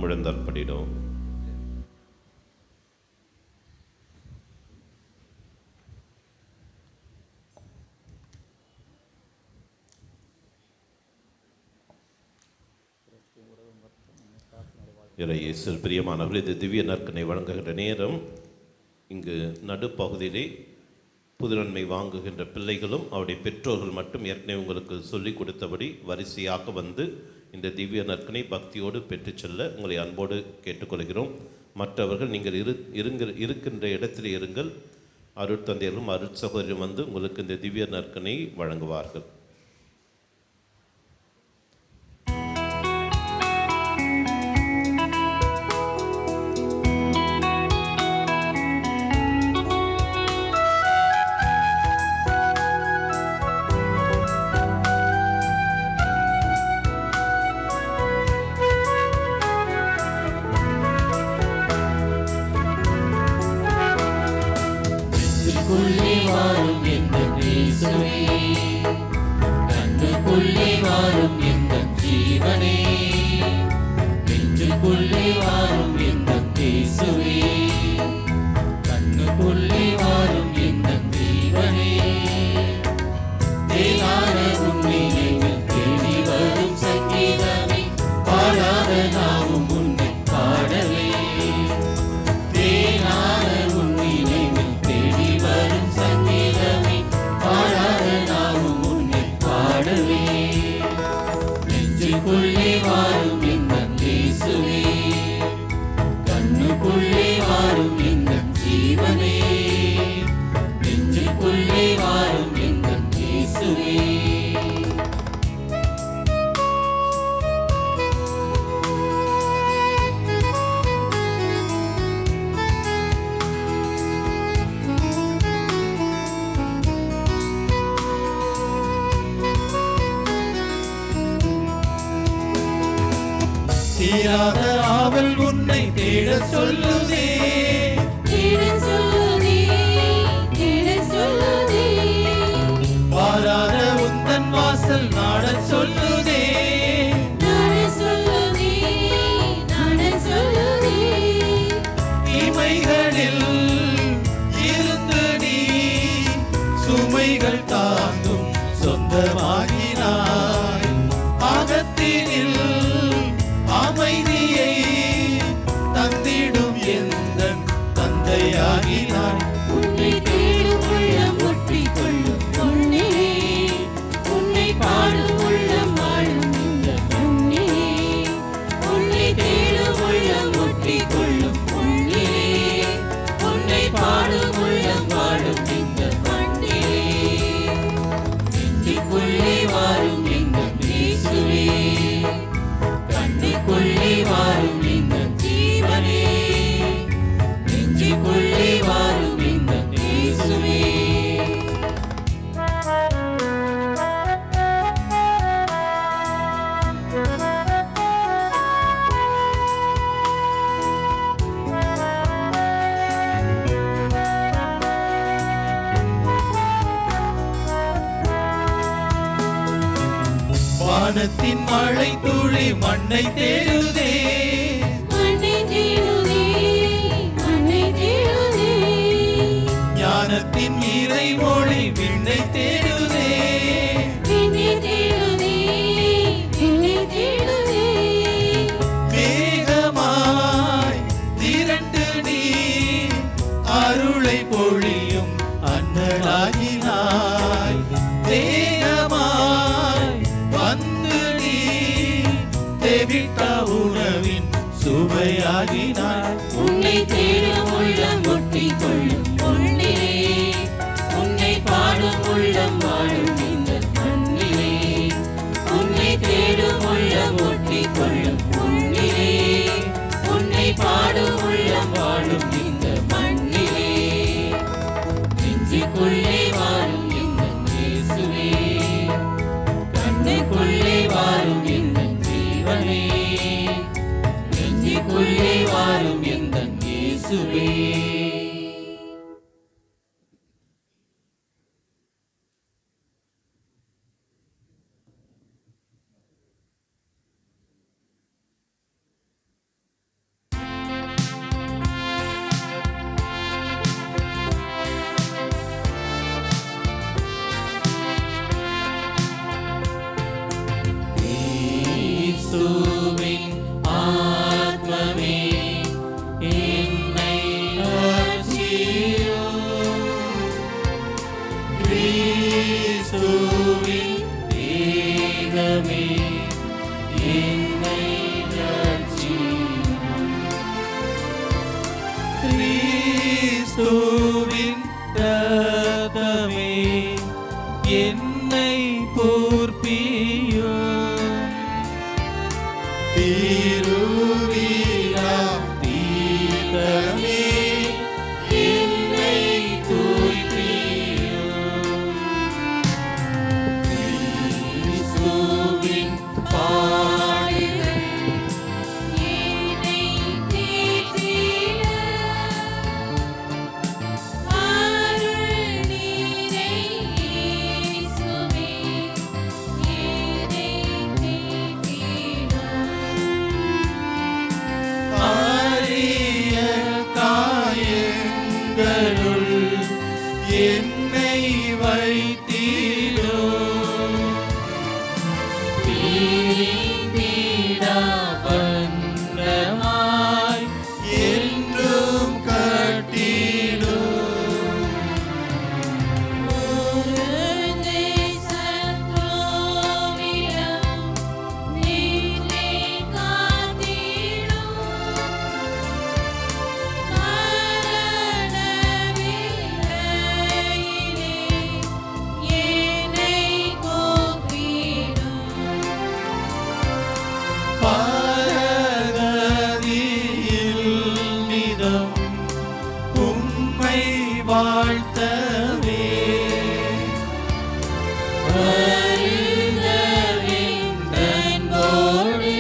முழந்தால் படிடும். இயேசுவில் பிரியமானவர், இது திவ்ய நற்கனை வழங்குகின்ற நேரம். இங்கு நடுப்பகுதியிலே புதுநன்மை வாங்குகின்ற பிள்ளைகளும் அவருடைய பெற்றோர்கள் மட்டும் ஏற்கனவே உங்களுக்கு சொல்லிக் கொடுத்தபடி வரிசையாக வந்து இந்த திவ்ய நற்கனை பக்தியோடு பெற்று செல்ல உங்களை அன்போடு கேட்டுக்கொள்கிறோம். மற்றவர்கள் நீங்கள் இருக்கின்ற இடத்தில் இருங்கள். அருட்தந்தையர்களும் அருட்சகோதரியும் வந்து உங்களுக்கு இந்த திவ்ய நற்கனை வழங்குவார்கள். கண்ணுக்குள்ளே வாரும் எங்கள் ஜீவனே, நெஞ்சுக்குள்ளே வாரும் எங்கள் இயேசுவே. கண்ணுக்குள்ளே வாரும் எங்கள் ஜீவனே, தேனான உன் நினைவில் தேடி வரும் சங்கீதமே, பாடாத நாவும் உன்னை பாடவே. தேனான உன் நினைவில் தேடி வரும் சங்கீதமே, பாடாத நாவும் உன்னை பாடவே. நெஞ்சுக்குள்ளே வாரும் எங்கள் இயேசுவே, கண்ணுக்குள்ளே வாரும் எங்கள் ஜீவனே, நெஞ்சுக்குள்ளே வாரும் எங்கள் இயேசுவே. தீராத ஆவல் உன்னை தேட சொல்லுதே, தேடச் சொல்லுதே, தேடச் சொல்லுதே. வாராத உந்தன் வாசல் நாடச் சொல்லுதே, நாடச் சொல்லுதே, நாடச் சொல்லுதே. தீமைகளில் இருந்து நீ சுமைகள் தாங்கும் சொந்தமாகினாய். ஞானத்தின் மழை துளி மண்ணை தேடுதே, மண்ணை தேடுதே, மண்ணை தேடுதே. ஞானத்தின் இறை மொழி விண்ணை தேடுதே, விண்ணை தேடுதே, விண்ணை தேடுதே. மேகமாய் திரண்டு நீ அருளை பொழியும் அண்ணலாகினாய், தேகமாய் வந்து நீ தேவிட்ட உணவின் சுவையாகினாய். உன்னை தேடும் உள்ளம் ஒட்டிக் கொள்ளும் பொன்னிலே, உன்னை பாடும் உள்ளம் வாழும் இந்த மண்ணிலே. உன்னை தேடும் உள்ளம் ஒட்டிக் கொள்ளும் பொன்னிலே, உன்னை பாடும் உள்ளம் வாழும் இந்த மண்ணிலே. நெஞ்சுக்குள்ளே வாழும் இந்த இயேசுவே, கண்ணுக்குள்ளே வாழும் இந்த ஜீவனே, நெஞ்சுக்குள்ளே வாழும் இந்த இயேசுவே. இயேசுவின் ஆத்மமே என்னை ரட்சியும், கிறிஸ்துவின் தேகமே என்னை ரட்சியும், கிறிஸ்துவின் இரத்தமே என்னை போர்ப்பியும், திருவிழாம் தீர்த்தமே என்னை தூய்ப்பியும், கிறிஸ்துவின் பாடுகள் என்னை தேற்றிட, அருள் நீரை இயேசுவே, என்னை தேற்றிடும். ஆரிய காயங்களுள் என்னை வைத்திடும், பிரிந்திடா பந்தமாய் என்றும் கட்டிடும். ஒரு தேசத்ரோவிடம் நீரே காத்திடும், மரணவில்லையிலே என்னை கூப்பிடும். பாரகதியில் நிதம் உம்மை வாழ்த்தவே, வருதவிந்தன்போடு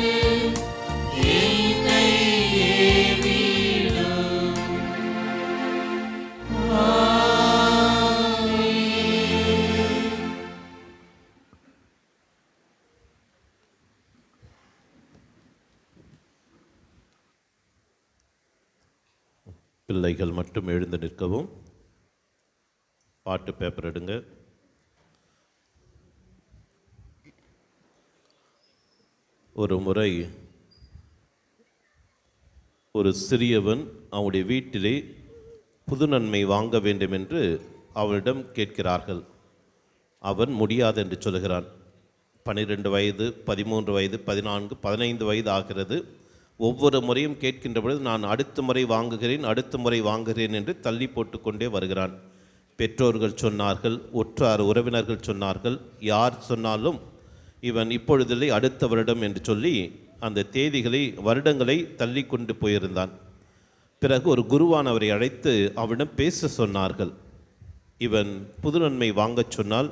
என்னை ஏவிடும். பிள்ளைகள் மட்டும் எழுந்து நிற்கவும். பாட்டு பேப்பர் எடுங்க. ஒரு முறை ஒரு சிறியவன் அவனுடைய வீட்டிலே புது நன்மை வாங்க வேண்டும் என்று அவனிடம் கேட்கிறார்கள். அவன் முடியாது என்று சொல்கிறான். 12 வயது, 13 வயது, 14, 15 வயது ஆகிறது. ஒவ்வொரு முறையும் கேட்கின்ற பொழுது நான் அடுத்த முறை வாங்குகிறேன் என்று தள்ளி போட்டு கொண்டே வருகிறான். பெற்றோர்கள் சொன்னார்கள், உற்றார் உறவினர்கள் சொன்னார்கள், யார் சொன்னாலும் இவன் இப்பொழுதில்லை அடுத்த வருடம் என்று சொல்லி அந்த வருடங்களை தள்ளி கொண்டு போயிருந்தான். பிறகு ஒரு குருவானவரை அழைத்து அவனிடம் பேச சொன்னார்கள். இவன் புது நன்மை வாங்கச் சொன்னால்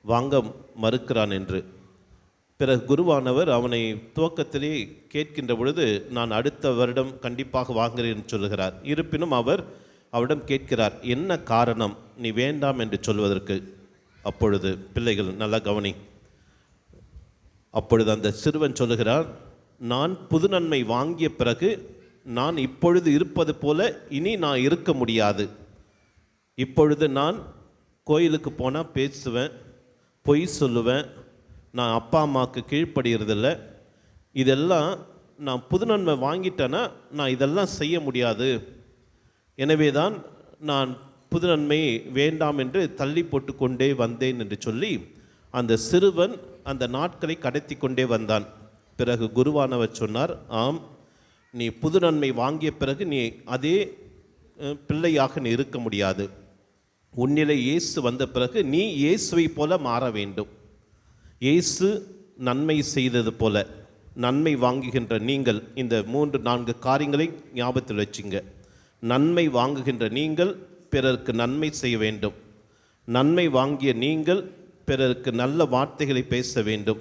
வாங்க மறுக்கிறான் என்று. பிறகு குருவானவர் அவனை துவக்கத்திலே கேட்கின்ற பொழுது நான் அடுத்த வருடம் கண்டிப்பாக வாங்குகிறேன் என்று சொல்கிறார். இருப்பினும் அவரிடம் கேட்கிறார், என்ன காரணம் நீ வேண்டாம் என்று சொல்வதற்கு? அப்பொழுது பிள்ளைகள் நல்லா கவனி, அப்பொழுது அந்த சிறுவன் சொல்லுகிறான், நான் புது நன்மை வாங்கிய பிறகு நான் இப்பொழுது இருப்பது போல இனி நான் இருக்க முடியாது. இப்பொழுது நான் கோயிலுக்கு போனால் பேசுவேன், பொய் சொல்லுவேன், நான் அப்பா அம்மாவுக்கு கீழ்ப்படுகிறதில்ல. இதெல்லாம் நான் புது நன்மை வாங்கிட்டேன்னா நான் இதெல்லாம் செய்ய முடியாது. எனவே தான் நான் புது நன்மை வேண்டாம் என்று தள்ளி போட்டு கொண்டே வந்தேன் என்று சொல்லி அந்த சிறுவன் அந்த நாட்களை கடத்தி கொண்டே வந்தான். பிறகு குருவானவர் சொன்னார், ஆம், நீ புது நன்மை வாங்கிய பிறகு நீ அதே பிள்ளையாக நீ இருக்க முடியாது. உன்னிலே இயேசு வந்த பிறகு நீ இயேசுவை போல மாற வேண்டும். இயேசு நன்மை செய்தது போல நன்மை வாங்குகின்ற நீங்கள் இந்த 3-4 காரியங்களை ஞாபகத்தில் வச்சுங்க. நன்மை வாங்குகின்ற நீங்கள் பிறருக்கு நன்மை செய்ய வேண்டும். நன்மை வாங்கிய நீங்கள் பிறருக்கு நல்ல வார்த்தைகளை பேச வேண்டும்.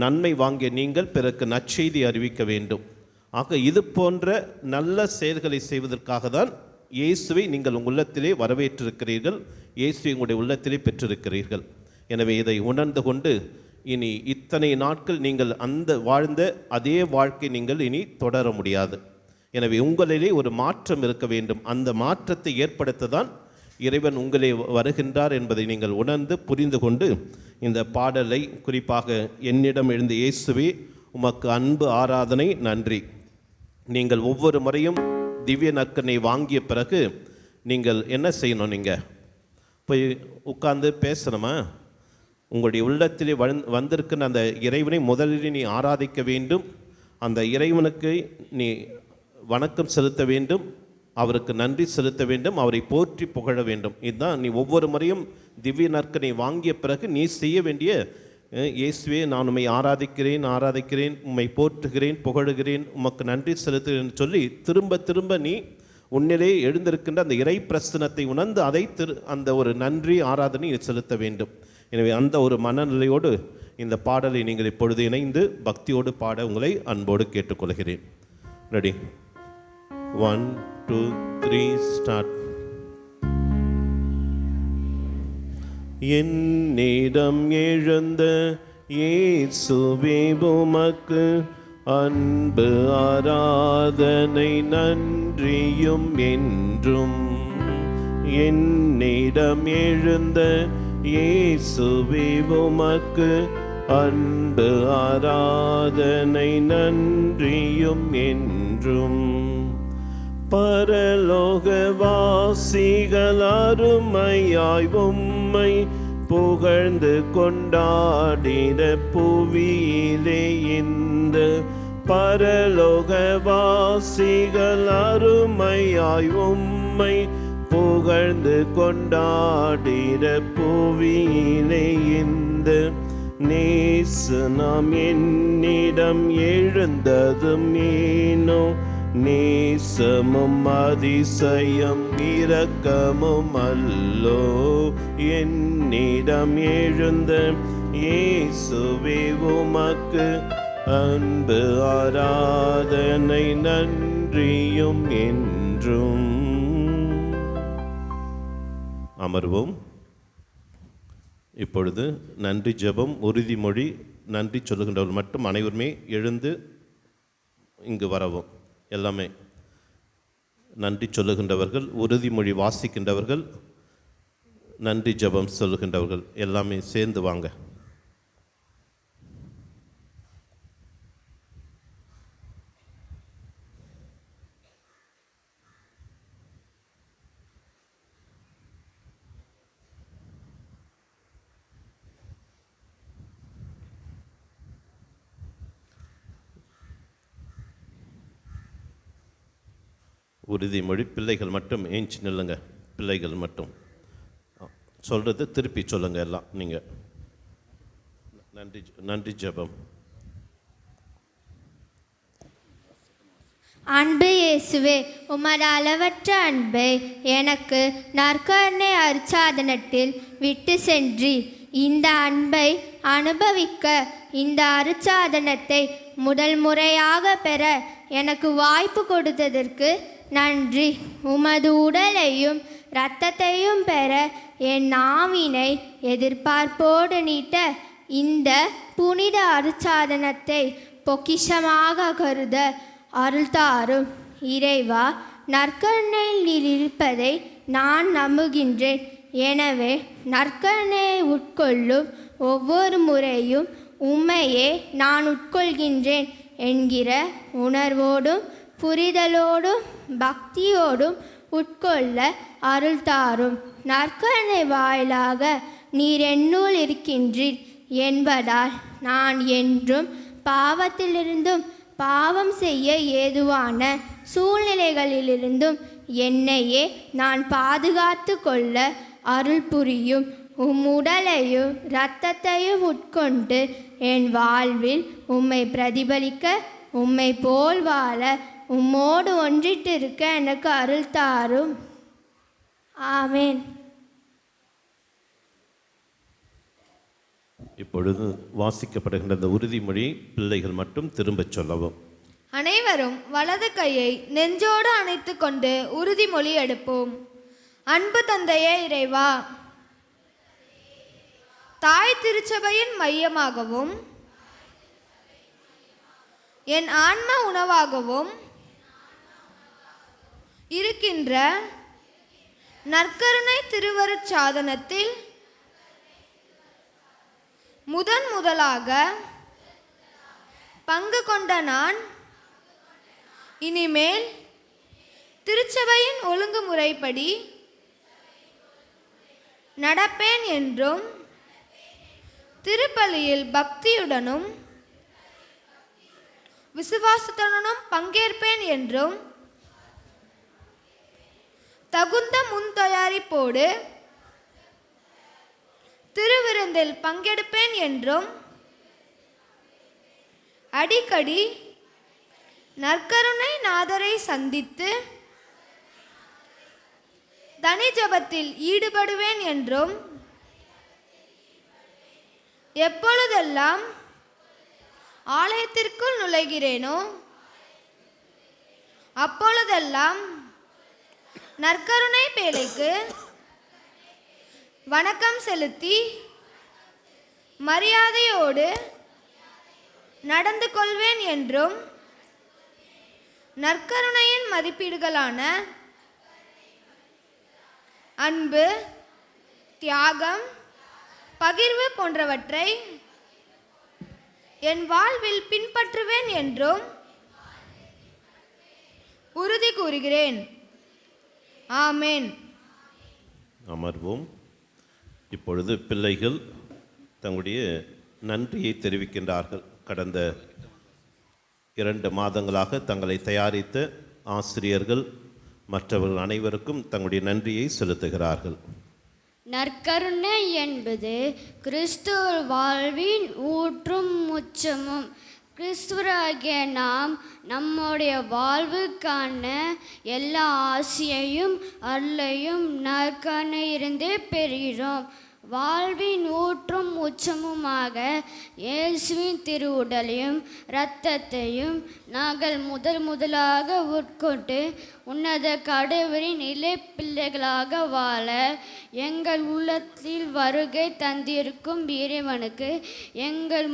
நன்மை வாங்கிய நீங்கள் பிறருக்கு நற்செய்தி அறிவிக்க வேண்டும். ஆக இது போன்ற நல்ல செயல்களை செய்வதற்காக தான் இயேசுவை நீங்கள் உங்கள் உள்ளத்திலே வரவேற்றிருக்கிறீர்கள், இயேசுவை உங்களுடைய உள்ளத்திலே பெற்றிருக்கிறீர்கள். எனவே இதை உணர்ந்து கொண்டு இனி இத்தனை நாட்கள் நீங்கள் அந்த வாழ்ந்த அதே வாழ்க்கை நீங்கள் இனி தொடர முடியாது. எனவே உங்களிலே ஒரு மாற்றம் இருக்க வேண்டும். அந்த மாற்றத்தை ஏற்படுத்த தான் இறைவன் உங்களே வருகின்றார் என்பதை நீங்கள் உணர்ந்து புரிந்து கொண்டு இந்த பாடலை குறிப்பாக என்னிடம் எழுந்த இயேசுவே உமக்கு அன்பு ஆராதனை நன்றி. நீங்கள் ஒவ்வொரு முறையும் திவ்ய நற்கருணை வாங்கிய பிறகு நீங்கள் என்ன செய்யணும்? நீங்கள் போய் உட்கார்ந்து பேசணுமா? உங்களுடைய உள்ளத்திலே வந்திருக்கிற அந்த இறைவனை முதலில் நீ ஆராதிக்க வேண்டும். அந்த இறைவனுக்கு நீ வணக்கம் செலுத்த வேண்டும், அவருக்கு நன்றி செலுத்த வேண்டும், அவரை போற்றி புகழ வேண்டும். இதுதான் நீ ஒவ்வொரு முறையும் திவ்ய நற்கருணை வாங்கிய பிறகு நீ செய்ய வேண்டிய. இயேசுவே, நான் உம்மை ஆராதிக்கிறேன், உம்மை போற்றுகிறேன், புகழுகிறேன், உமக்கு நன்றி செலுத்துகிறேன் சொல்லி திரும்ப திரும்ப நீ உன்னிலே எழுந்திருக்கின்ற அந்த இறை பிரசனத்தை உணர்ந்து அதை அந்த ஒரு நன்றி ஆராதனை செலுத்த வேண்டும். எனவே அந்த ஒரு மனநிலையோடு இந்த பாடலை நீங்கள் இப்பொழுது இணைந்து பக்தியோடு பாட உங்களை அன்போடு கேட்டுக்கொள்கிறேன். ரெடி? 1 2 3 ஸ்டார்ட். என்னிடம் எழுந்த இயேசுவே உமக்கு அன்பு ஆராதனை நன்றியும் என்றும். என்னிடம் எழுந்த இயேசுவே உமக்கு அன்பு ஆராதனை நன்றியும் என்றும். பரலோகவாசிகள் அருமையாய் உம்மை புகழ்ந்து கொண்டாடின புவியிலே இந்த பரலோகவாசிகள் அருமையாய் உம்மை புகழ்ந்து கொண்டாடின புவியிலே இந்த நேசு நாம் என்னிடம் எழுந்ததும் ஏனோ நேசமும் அதிசயம் இரக்கமும் அல்லோ. என்னிடம் எழுந்த இயேசுவே உமக்கு அன்பு ஆராதனை நன்றியும் என்றும். அமர்வோம். இப்பொழுது நன்றி ஜெபம், உறுதிமொழி. நன்றி சொல்லுகின்றவர்கள் மட்டும் அனைவருமே எழுந்து இங்கு வரவும். எல்லாமே நன்றி சொல்லுகின்றவர்கள், உறுதிமொழி வாசிக்கின்றவர்கள், நன்றி ஜெபம் சொல்லுகின்றவர்கள் எல்லாமே சேர்ந்து வாங்க. உறுதிமொழி. பிள்ளைகள் மட்டும் ஏஞ்சி நில்லுங்க. பிள்ளைகள் மட்டும் சொல்கிறது திருப்பி சொல்லுங்கள் எல்லாம். நீங்கள் நன்றி ஜெபம். அன்பு இயேசுவே, உமது அளவற்ற அன்பை எனக்கு நற்கருணை அருட்சாதனத்தில் விட்டு சென்றி இந்த அன்பை அனுபவிக்க இந்த அருட்சாதனத்தை முதல் முறையாக பெற எனக்கு வாய்ப்பு கொடுத்ததற்கு நன்றி. உமது உடலையும் இரத்தத்தையும் பெற என் நாவினை எதிர்பார்ப்போடு நீட்ட இந்த புனித அருட்சாதனத்தை பொக்கிஷமாக கருத அருள் தாரும். இறைவா, நற்கருணையில் நீர் இருப்பதை நான் நம்புகின்றேன். எனவே நற்கருணையை உட்கொள்ளும் ஒவ்வொரு முறையும் உம்மையே நான் உட்கொள்கின்றேன் என்கிற உணர்வோடும் புரிதலோடும் பக்தியோடும் உட்கொள்ள அருள் தாரும். நற்கருணை வாயிலாக நீர் என்னுள் இருக்கின்றீர் என்பதால் நான் என்றும் பாவத்திலிருந்தும் பாவம் செய்ய ஏதுவான சூழ்நிலைகளிலிருந்தும் என்னையே நான் பாதுகாத்து கொள்ள அருள் புரியும். உம் உடலையும் இரத்தத்தையும் உட்கொண்டு என் வாழ்வில் உம்மை பிரதிபலிக்க, உம்மை போல் வாழ, உம்மோடு ஒன்றிட்டு இருக்க எனக்கு அருள் தாரும். ஆமேன். இப்பொழுது வாசிக்கப்படுகின்ற இந்த உறுதிமொழி பிள்ளைகள் மட்டும் திரும்பச் சொல்லவும். அனைவரும் வலது கையை நெஞ்சோடு அணைத்து கொண்டு உறுதிமொழி எடுப்போம். அன்பு தந்தையே இறைவா, தாய் திருச்சபையின் மையமாகவும் என் ஆன்ம உணவாகவும் இருக்கின்ற நற்கருணை திருவருட்சாதனத்தில் முதலாக பங்கு கொண்ட நான் இனிமேல் திருச்சபையின் ஒழுங்குமுறைப்படி நடப்பேன் என்றும் திருப்பலியில் பக்தியுடனும் விசுவாசத்துடனும் பங்கேற்பேன் என்றும் தகுந்த முன் தயாரிப்போடு திருவிருந்தில் பங்கெடுப்பேன் என்றும் அடிக்கடி நற்கருணை நாதரை சந்தித்து தனி ஜபத்தில் ஈடுபடுவேன் என்றும் எப்பொழுதெல்லாம் ஆலயத்திற்குள் நுழைகிறேனோ அப்பொழுதெல்லாம் நற்கருணை பேழைக்கு வணக்கம் செலுத்தி மரியாதையோடு நடந்து கொள்வேன் என்றும் நற்கருணையின் மதிப்பீடுகளான அன்பு, தியாகம், பகிர்வு போன்றவற்றை என் வாழ்வில் பின்பற்றுவேன் என்றும் உறுதி கூறுகிறேன். ஆமேன். அமர்வோம். இப்பொழுது பிள்ளைகள் தங்களுடைய நன்றியை தெரிவிக்கின்றார்கள். கடந்த 2 மாதங்களாக தங்களை தயாரித்த ஆசிரியர்கள் மற்றவர்கள் அனைவருக்கும் தங்களுடைய நன்றியை செலுத்துகிறார்கள். நற்கருணை என்பது கிறிஸ்துவ வாழ்வின் ஊற்றும் உச்சமும். கிறிஸ்துவராகிய நாம் நம்முடைய வாழ்வுக்கான எல்லா ஆசையையும் அருளையும் நற்கருணையிலிருந்தே பெறுகிறோம். வாழ்வின் ஊற்றும் உச்சமுமாக இயேசுவின் திருவுடலையும் இரத்தத்தையும் நாங்கள் முதலாக உட்கொண்டு உன்னத கடவுளின் இலை பிள்ளைகளாக வாழ எங்கள் உள்ளத்தில் வருகை தந்திருக்கும் இறைவனுக்கு எங்கள்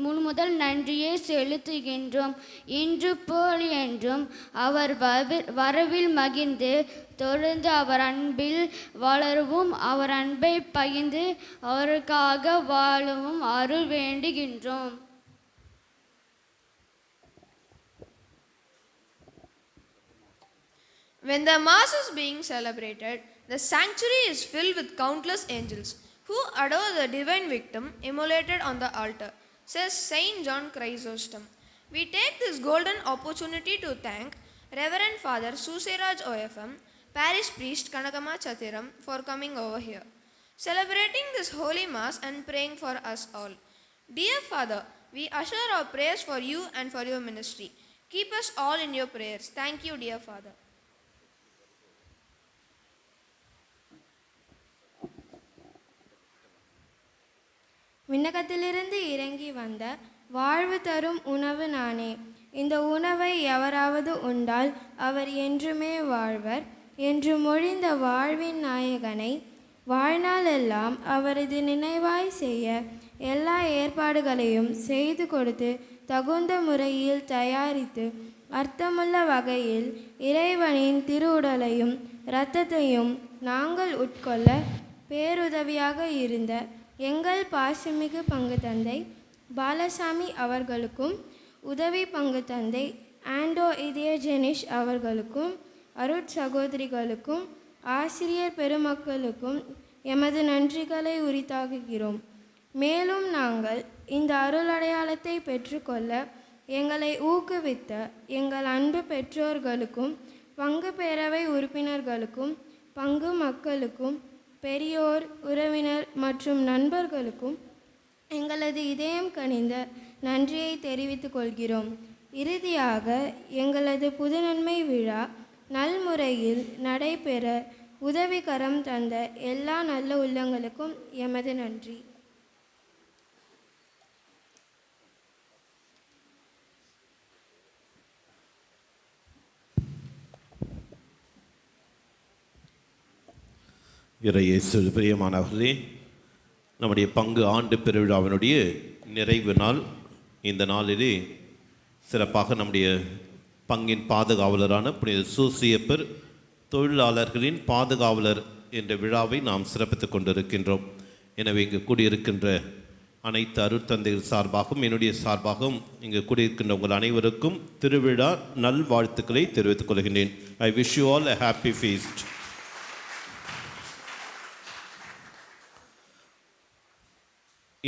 முழுமுதல் நன்றியை செலுத்துகின்றோம். இன்று போல் என்றும் அவர் வரவில் மகிழ்ந்து தொடர்ந்து அவர் அன்பில் வளரவும் அவர் அன்பை பகிர்ந்து அவருக்காக வாழவும் அருள் வேண்டுகின்றோம். When the Mass is being celebrated, the sanctuary is filled with countless angels who adore the divine victim immolated on the altar, says Saint John Chrysostom. We take this golden opportunity to thank Reverend Father Susiraj OFM, Parish Priest Kanakama Chatiram for coming over here, celebrating this holy Mass and praying for us all. Dear Father, we assure our prayers for you and for your ministry. Keep us all in your prayers. Thank you, dear Father. விண்ணகத்திலிருந்து இறங்கி வந்த வாழ்வு தரும் உணவு நானே. இந்த உணவை எவராவது உண்டால் அவர் என்றுமே வாழ்வர் என்று மொழிந்த வாழ்வின் நாயகனை வாழ்நாளெல்லாம் அவரது நினைவாய் செய்ய எல்லா ஏற்பாடுகளையும் செய்து கொடுத்து தகுந்த முறையில் தயாரித்து அர்த்தமுள்ள வகையில் இறைவனின் திருவுடலையும் இரத்தத்தையும் நாங்கள் உட்கொள்ள பேருதவியாக இருந்த எங்கள் பாசமிகு பங்கு தந்தை பாலசாமி அவர்களுக்கும் உதவி பங்கு தந்தை ஆண்டோ இதயஜெனிஷ் அவர்களுக்கும் அருட்சகோதரிகளுக்கும் ஆசிரியர் பெருமக்களுக்கும் எமது நன்றிகளை உரித்தாக்குகிறோம். மேலும் நாங்கள் இந்த அருளடையாளத்தை பெற்றுக்கொள்ள எங்களை ஊக்குவித்த எங்கள் அன்பு பெற்றோர்களுக்கும் பங்கு பேரவை உறுப்பினர்களுக்கும் பங்கு மக்களுக்கும் பெரியோர் உறவினர் மற்றும் நண்பர்களுக்கும் எங்களது இதயம் கனிந்த நன்றியை தெரிவித்துக் கொள்கிறோம். இறுதியாக எங்களது புதுநன்மை விழா நல்முறையில் நடைபெற உதவிகரம் தந்த எல்லா நல்ல உள்ளங்களுக்கும் எமது நன்றி. இறையேசுவில் பிரியமானவர்களே, நம்முடைய பங்கு ஆண்டு பெருவிழாவினுடைய நிறைவு நாள். இந்த நாளிலே சிறப்பாக நம்முடைய பங்கின் பாதுகாவலரான புனித சூசியப்பர் தொழிலாளர்களின் பாதுகாவலர் என்ற விழாவை நாம் சிறப்பித்துக் கொண்டிருக்கின்றோம். எனவே இங்கு கூடியிருக்கின்ற அனைத்து அருட்தந்தைகள் சார்பாகவும் என்னுடைய சார்பாகவும் இங்கு கூடியிருக்கின்ற உங்கள் அனைவருக்கும் திருவிழா நல்வாழ்த்துக்களை தெரிவித்துக் கொள்கின்றேன். I wish you all a happy feast.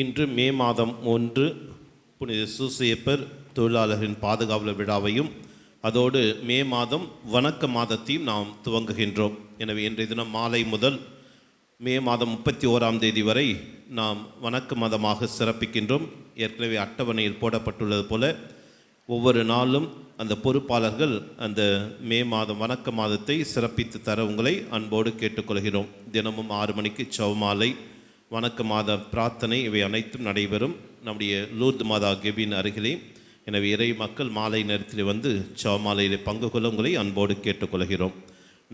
இன்று மே மாதம் 1 புனித சூசியப்பர் தொழிலாளர்களின் பாதுகாவலர் விழாவையும் அதோடு மே மாதம் வணக்க மாதத்தையும் நாம் துவங்குகின்றோம். எனவே இன்றைய தினம் மாலை முதல் மே மாதம் 31ஆம் தேதி வரை நாம் வணக்க மாதமாக சிறப்பிக்கின்றோம். ஏற்கனவே அட்டவணையில் போடப்பட்டுள்ளது போல ஒவ்வொரு நாளும் அந்த பொறுப்பாளர்கள் அந்த மே மாதம் வணக்க மாதத்தை சிறப்பித்து தர உங்களை அன்போடு கேட்டுக்கொள்கிறோம். தினமும் 6 மணிக்கு செவமாலை, வணக்க மாத பிரார்த்தனை இவை அனைத்தும் நடைபெறும் நம்முடைய லூர்து மாதா கெபின் அருகிலே. எனவே இறை மக்கள் மாலை நேரத்தில் வந்து செவமாலையில் பங்கு கொள்ள உங்களை அன்போடு கேட்டுக்கொள்கிறோம்.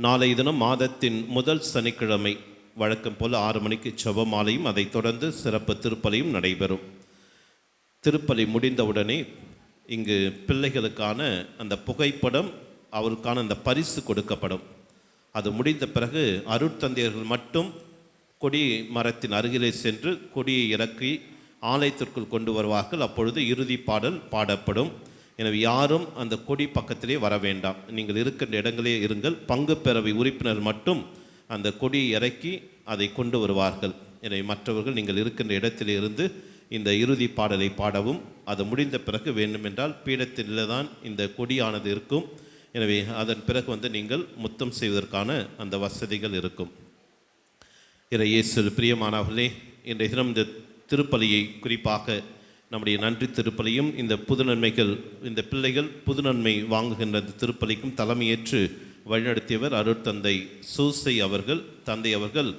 நாளை தினம் மாதத்தின் முதல் சனிக்கிழமை வழக்கம் போல் 6 மணிக்கு செவமாலையும் அதைத் தொடர்ந்து சிறப்பு திருப்பலியும் நடைபெறும். திருப்பலி முடிந்தவுடனே இங்கு பிள்ளைகளுக்கான அந்த புகைப்படம், அவருக்கான அந்த பரிசு கொடுக்கப்படும். அது முடிந்த பிறகு அருட்தந்தையர்கள் மட்டும் கொடி மரத்தின் அருகிலே சென்று கொடியை இறக்கி ஆலயத்திற்குள் கொண்டு வருவார்கள். அப்பொழுது இறுதி பாடல் பாடப்படும். எனவே யாரும் அந்த கொடி பக்கத்திலே வர வேண்டாம், நீங்கள் இருக்கின்ற இடங்களே இருங்கள். பங்கு பேரவை உறுப்பினர் மட்டும் அந்த கொடியை இறக்கி அதை கொண்டு வருவார்கள். எனவே மற்றவர்கள் நீங்கள் இருக்கின்ற இடத்திலே இருந்து இந்த இறுதி பாடலை பாடவும். அது முடிந்த பிறகு வேண்டுமென்றால் பீடத்தில் தான் இந்த கொடியானது இருக்கும். எனவே அதன் பிறகு வந்து நீங்கள் முத்தம் செய்வதற்கான அந்த வசதிகள் இருக்கும். இறையேசுவில் பிரியமானவர்களே, இன்றைய தினம் இந்த திருப்பலியை குறிப்பாக நம்முடைய நன்றி திருப்பலியும் இந்த புதுநன்மைகள், இந்த பிள்ளைகள் புதுநன்மை வாங்குகின்ற இந்த திருப்பலிக்கும் தலைமையேற்று வழிநடத்தியவர் அருட்தந்தை சூசை அவர்கள். தந்தை அவர்கள்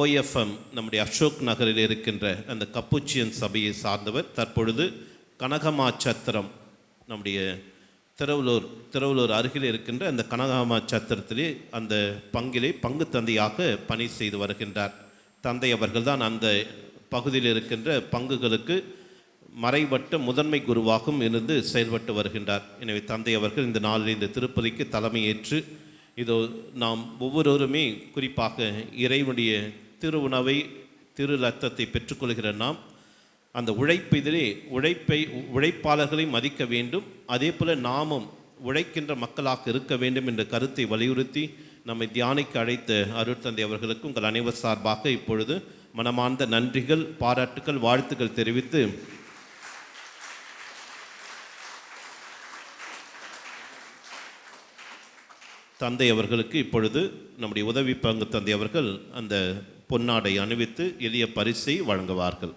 OFM நம்முடைய அசோக் நகரில் இருக்கின்ற அந்த கப்புச்சியன் சபையை சார்ந்தவர். தற்பொழுது கனகமா சத்திரம் நம்முடைய திருவள்ளூர் அருகில் இருக்கின்ற அந்த கனகமா சத்திரத்திலே அந்த பங்கிலே பங்கு தந்தையாக பணி செய்து வருகின்றார். தந்தை அவர்கள் தான் அந்த பகுதியில் இருக்கின்ற பங்குகளுக்கு மறைவட்ட முதன்மை குருவாகவும் இருந்து செயல்பட்டு வருகின்றார். எனவே தந்தை அவர்கள் இந்த நாளில் இந்த திருப்பலிக்கு தலைமையேற்று இதோ நாம் ஒவ்வொருவருமே குறிப்பாக இறைவனுடைய திருவுணவை திரு ரத்தத்தை பெற்றுக்கொள்கிற நாம் அந்த உழைப்பிதிலே உழைப்பாளர்களை மதிக்க வேண்டும். அதே போல் நாமும் உழைக்கின்ற மக்களாக இருக்க வேண்டும் என்ற கருத்தை வலியுறுத்தி நம்மை தியானிக்க அழைத்த அருட்தந்தை அவர்களுக்கு உங்கள் அனைவர் சார்பாக இப்பொழுது மனமார்ந்த நன்றிகள், பாராட்டுக்கள், வாழ்த்துக்கள் தெரிவித்து தந்தை அவர்களுக்கு இப்பொழுது நம்முடைய உதவி பங்கு தந்தை அவர்கள் அந்த பொன்னாடை அணிவித்து எளிய பரிசை வழங்குவார்கள்.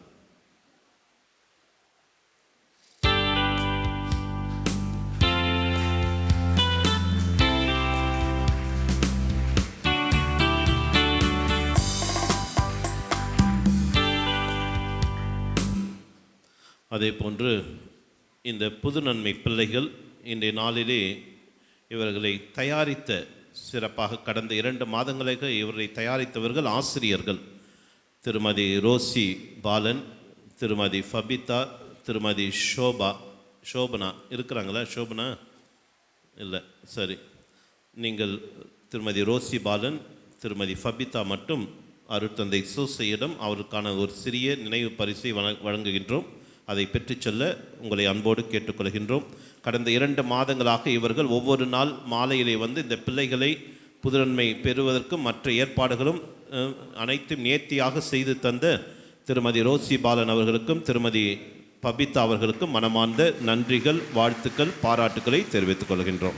அதே போன்று இந்த புது நன்மை பிள்ளைகள் இன்றைய நாளிலே இவர்களை தயாரித்த சிறப்பாக கடந்த 2 மாதங்களாக இவரை தயாரித்தவர்கள் ஆசிரியர்கள். திருமதி ரோசி பாலன், திருமதி ஃபபிதா, திருமதி சோபனா இருக்கிறாங்களா? சோபனா இல்லை, சரி. நீங்கள் திருமதி ரோசி பாலன், திருமதி ஃபபிதா மட்டும் அருட்தந்தை சூசையிடம் அவருக்கான ஒரு சிறிய நினைவு பரிசை வழங்குகின்றோம். அதை பெற்றுச் செல்ல உங்களை அன்போடு கேட்டுக்கொள்கின்றோம். கடந்த 2 மாதங்களாக இவர்கள் ஒவ்வொரு நாள் மாலையிலே வந்து இந்த பிள்ளைகளை புதுநன்மை பெறுவதற்கும் மற்ற ஏற்பாடுகளும் அனைத்தும் நேர்த்தியாக செய்து தந்த திருமதி ரோசி பாலன் அவர்களுக்கும் திருமதி பபிதா அவர்களுக்கும் மனமார்ந்த நன்றிகள், வாழ்த்துக்கள், பாராட்டுக்களை தெரிவித்துக் கொள்கின்றோம்.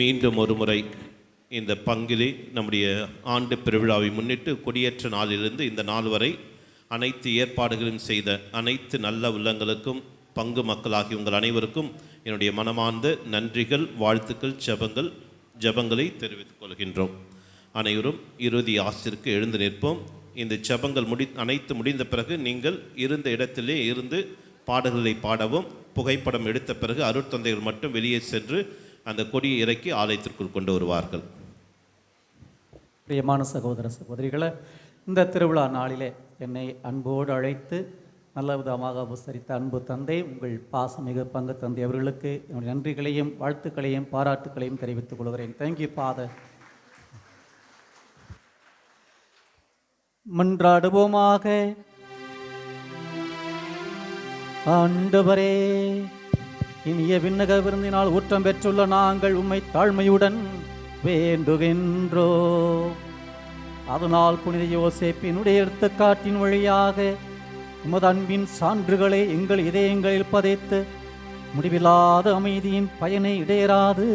மீண்டும் ஒரு முறை இந்த பங்கிலே நம்முடைய ஆண்டு பெருவிழாவை முன்னிட்டு கொடியேற்ற நாளிலிருந்து இந்த நாள் வரை அனைத்து ஏற்பாடுகளையும் செய்த அனைத்து நல்ல உள்ளங்களுக்கும் பங்கு மக்களாகி உங்கள் அனைவருக்கும் என்னுடைய மனமார்ந்த நன்றிகள், வாழ்த்துக்கள், ஜபங்களை தெரிவித்துக் கொள்கின்றோம். அனைவரும் இறுதி ஆசிற்கு எழுந்து நிற்போம். இந்த ஜபங்கள் அனைத்து முடிந்த பிறகு நீங்கள் இருந்த இடத்திலே இருந்து பாடல்களை பாடவும், புகைப்படம் எடுத்த பிறகு அருட்தந்தைகள் மட்டும் வெளியே சென்று அந்த கொடியை இறக்கி ஆலயத்திற்குள் கொண்டு வருவார்கள். பிரியமான சகோதர சகோதரிகளை, இந்த திருவிழா நாளிலே என்னை அன்போடு அழைத்து நல்ல விதமாக உபசரித்த அன்பு தந்தை, உங்கள் பாசமிகு பங்கு தந்தை அவர்களுக்கு என்னுடைய நன்றிகளையும் வாழ்த்துக்களையும் பாராட்டுக்களையும் தெரிவித்துக் கொள்கிறேன். Thank you father. மன்றாடுவோமாக. ஆண்டவரே, இனிய விண்ணக விருந்தினால் ஊற்றம் பெற்றுள்ள நாங்கள் உம்மை தாழ்மையுடன் வேண்டுகின்றோ. அதனால் புனித யோசேப்பினுடைய எடுத்துக்காட்டின் வழியாக உமது அன்பின் சான்றுகளை எங்கள் இதயங்களில் பதைத்து முடிவில்லாத அமைதியின் பயனை இடையராது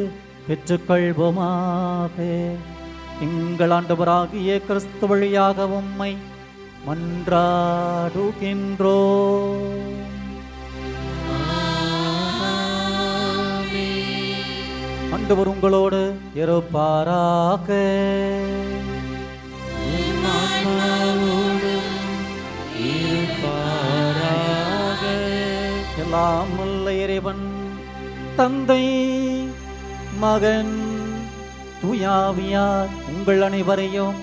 பெற்றுக்கொள்வோமாக. எங்கள் ஆண்டவராகிய கிறிஸ்து வழியாக உம்மை மன்றாடுகின்றோ. ஆண்டவர் உங்களோடு இருப்பாராக. எல்லாம் வல்ல இறைவன் தந்தை, மகன், தூயாவியார் உங்கள் அனைவரையும்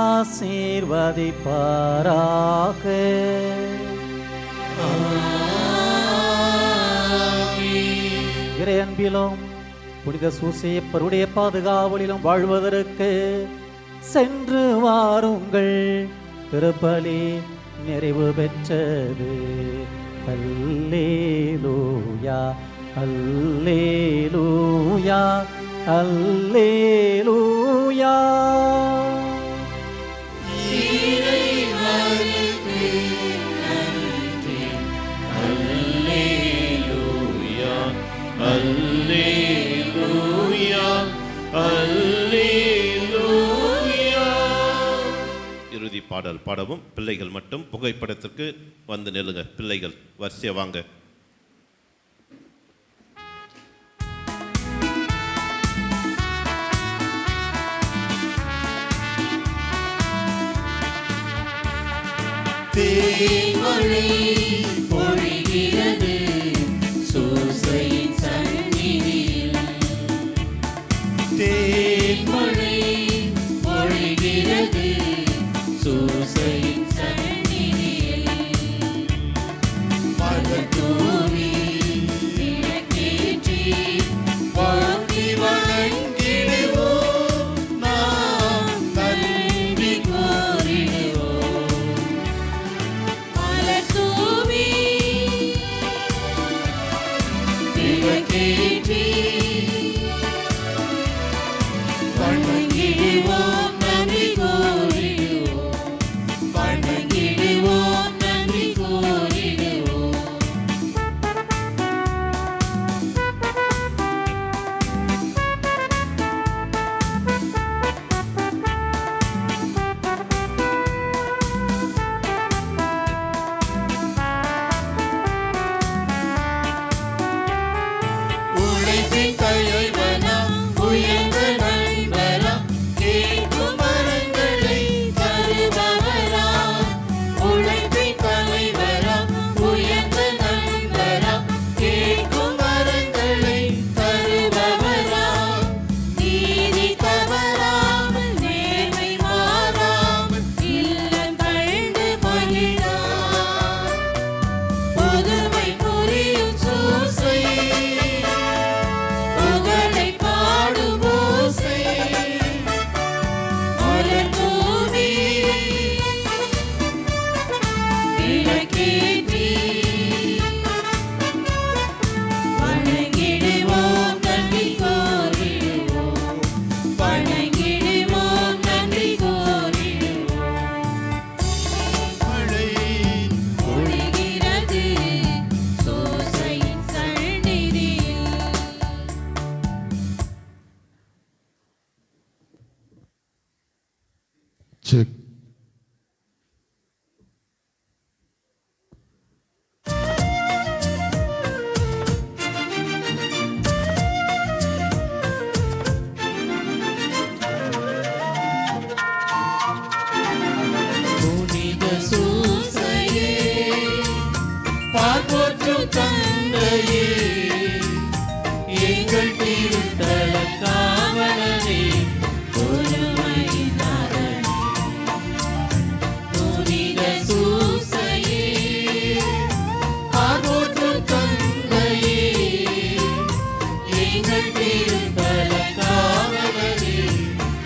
ஆசீர்வதிப்பாராக. இறை அன்பிலும் புனித சூசேப்பருடைய பாதுகாவலிலும் வாழ்வதற்கு சென்று வாருங்கள். திருப்பலி நிறைவு பெற்றது. அல்லேலூயா, அல்லேலூயா, அல்லேலூயா. அல்லேலூயா, அல்லேலூயா. இறுதி பாடல் பாடவும். பிள்ளைகள் மட்டும் புகைப்படத்திற்கு வந்து நில்லுங்க. பிள்ளைகள் வரிசையா வாங்க. தேன்மழை பொழிகிறது சூசையின் சந்நிதியில். தேன்மழை பொழிகிறது சூசையின் சந்நிதியில். மலர் தூவி விளக்கேற்றி வாழ்த்தி வணங்கிடுவோம். நாம் நன்றி கூறிடுவோம். மலர் தூவி விளக்கேற்றி வணங்கிடுவோம். நன்றி கூறிடுவோம். வணங்கிடுவோம். நன்றி கூறிடுவோம். உழைப்பின் தலைவனாம் உயர்ந்த நண்பராம் கேட்கும் மரங்களை தருபவராம். உழைப்பின் தலைவர் செக். புனித சூசையே, பார்ப்போற்றும் தந்தையே, எங்கள் திருத்தல காவலரே, பொறுமையினாரே. புனித சூசையே, பார்ப்போற்றும் தந்தையே, எங்கள் திருத்தல காவலரே,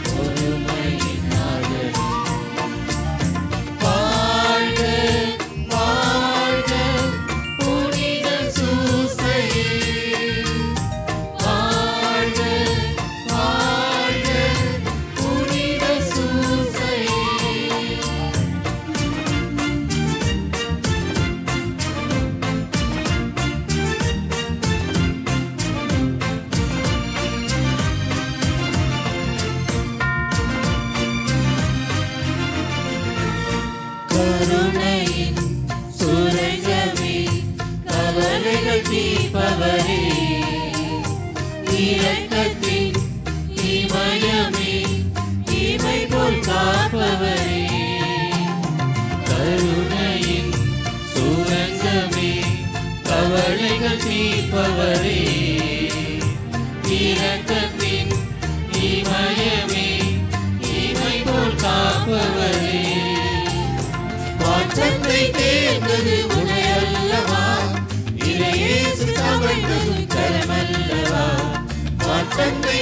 பொறுமையினாரே. வாழ்க வாழ்க புனித சூசையே, வாழ்க வாழ்க புனித சூசையே. கருணையின் சுரங்கமே, கவலைகள் தீர்ப்பவரே, இரக்கத்தின் இமயமே, இமை போல் காப்பவரே. கருணையின் சுரங்கமே, கவலைகள் தீர்ப்பவரே, இரக்கத்தின் இமயமே, இமை போல் காப்பவரே. மாற்றத்தை தேர்ந்தது உனையல்லவா, இறையேசு தவழ்ந்தது கரமல்லவா. மாற்றத்தை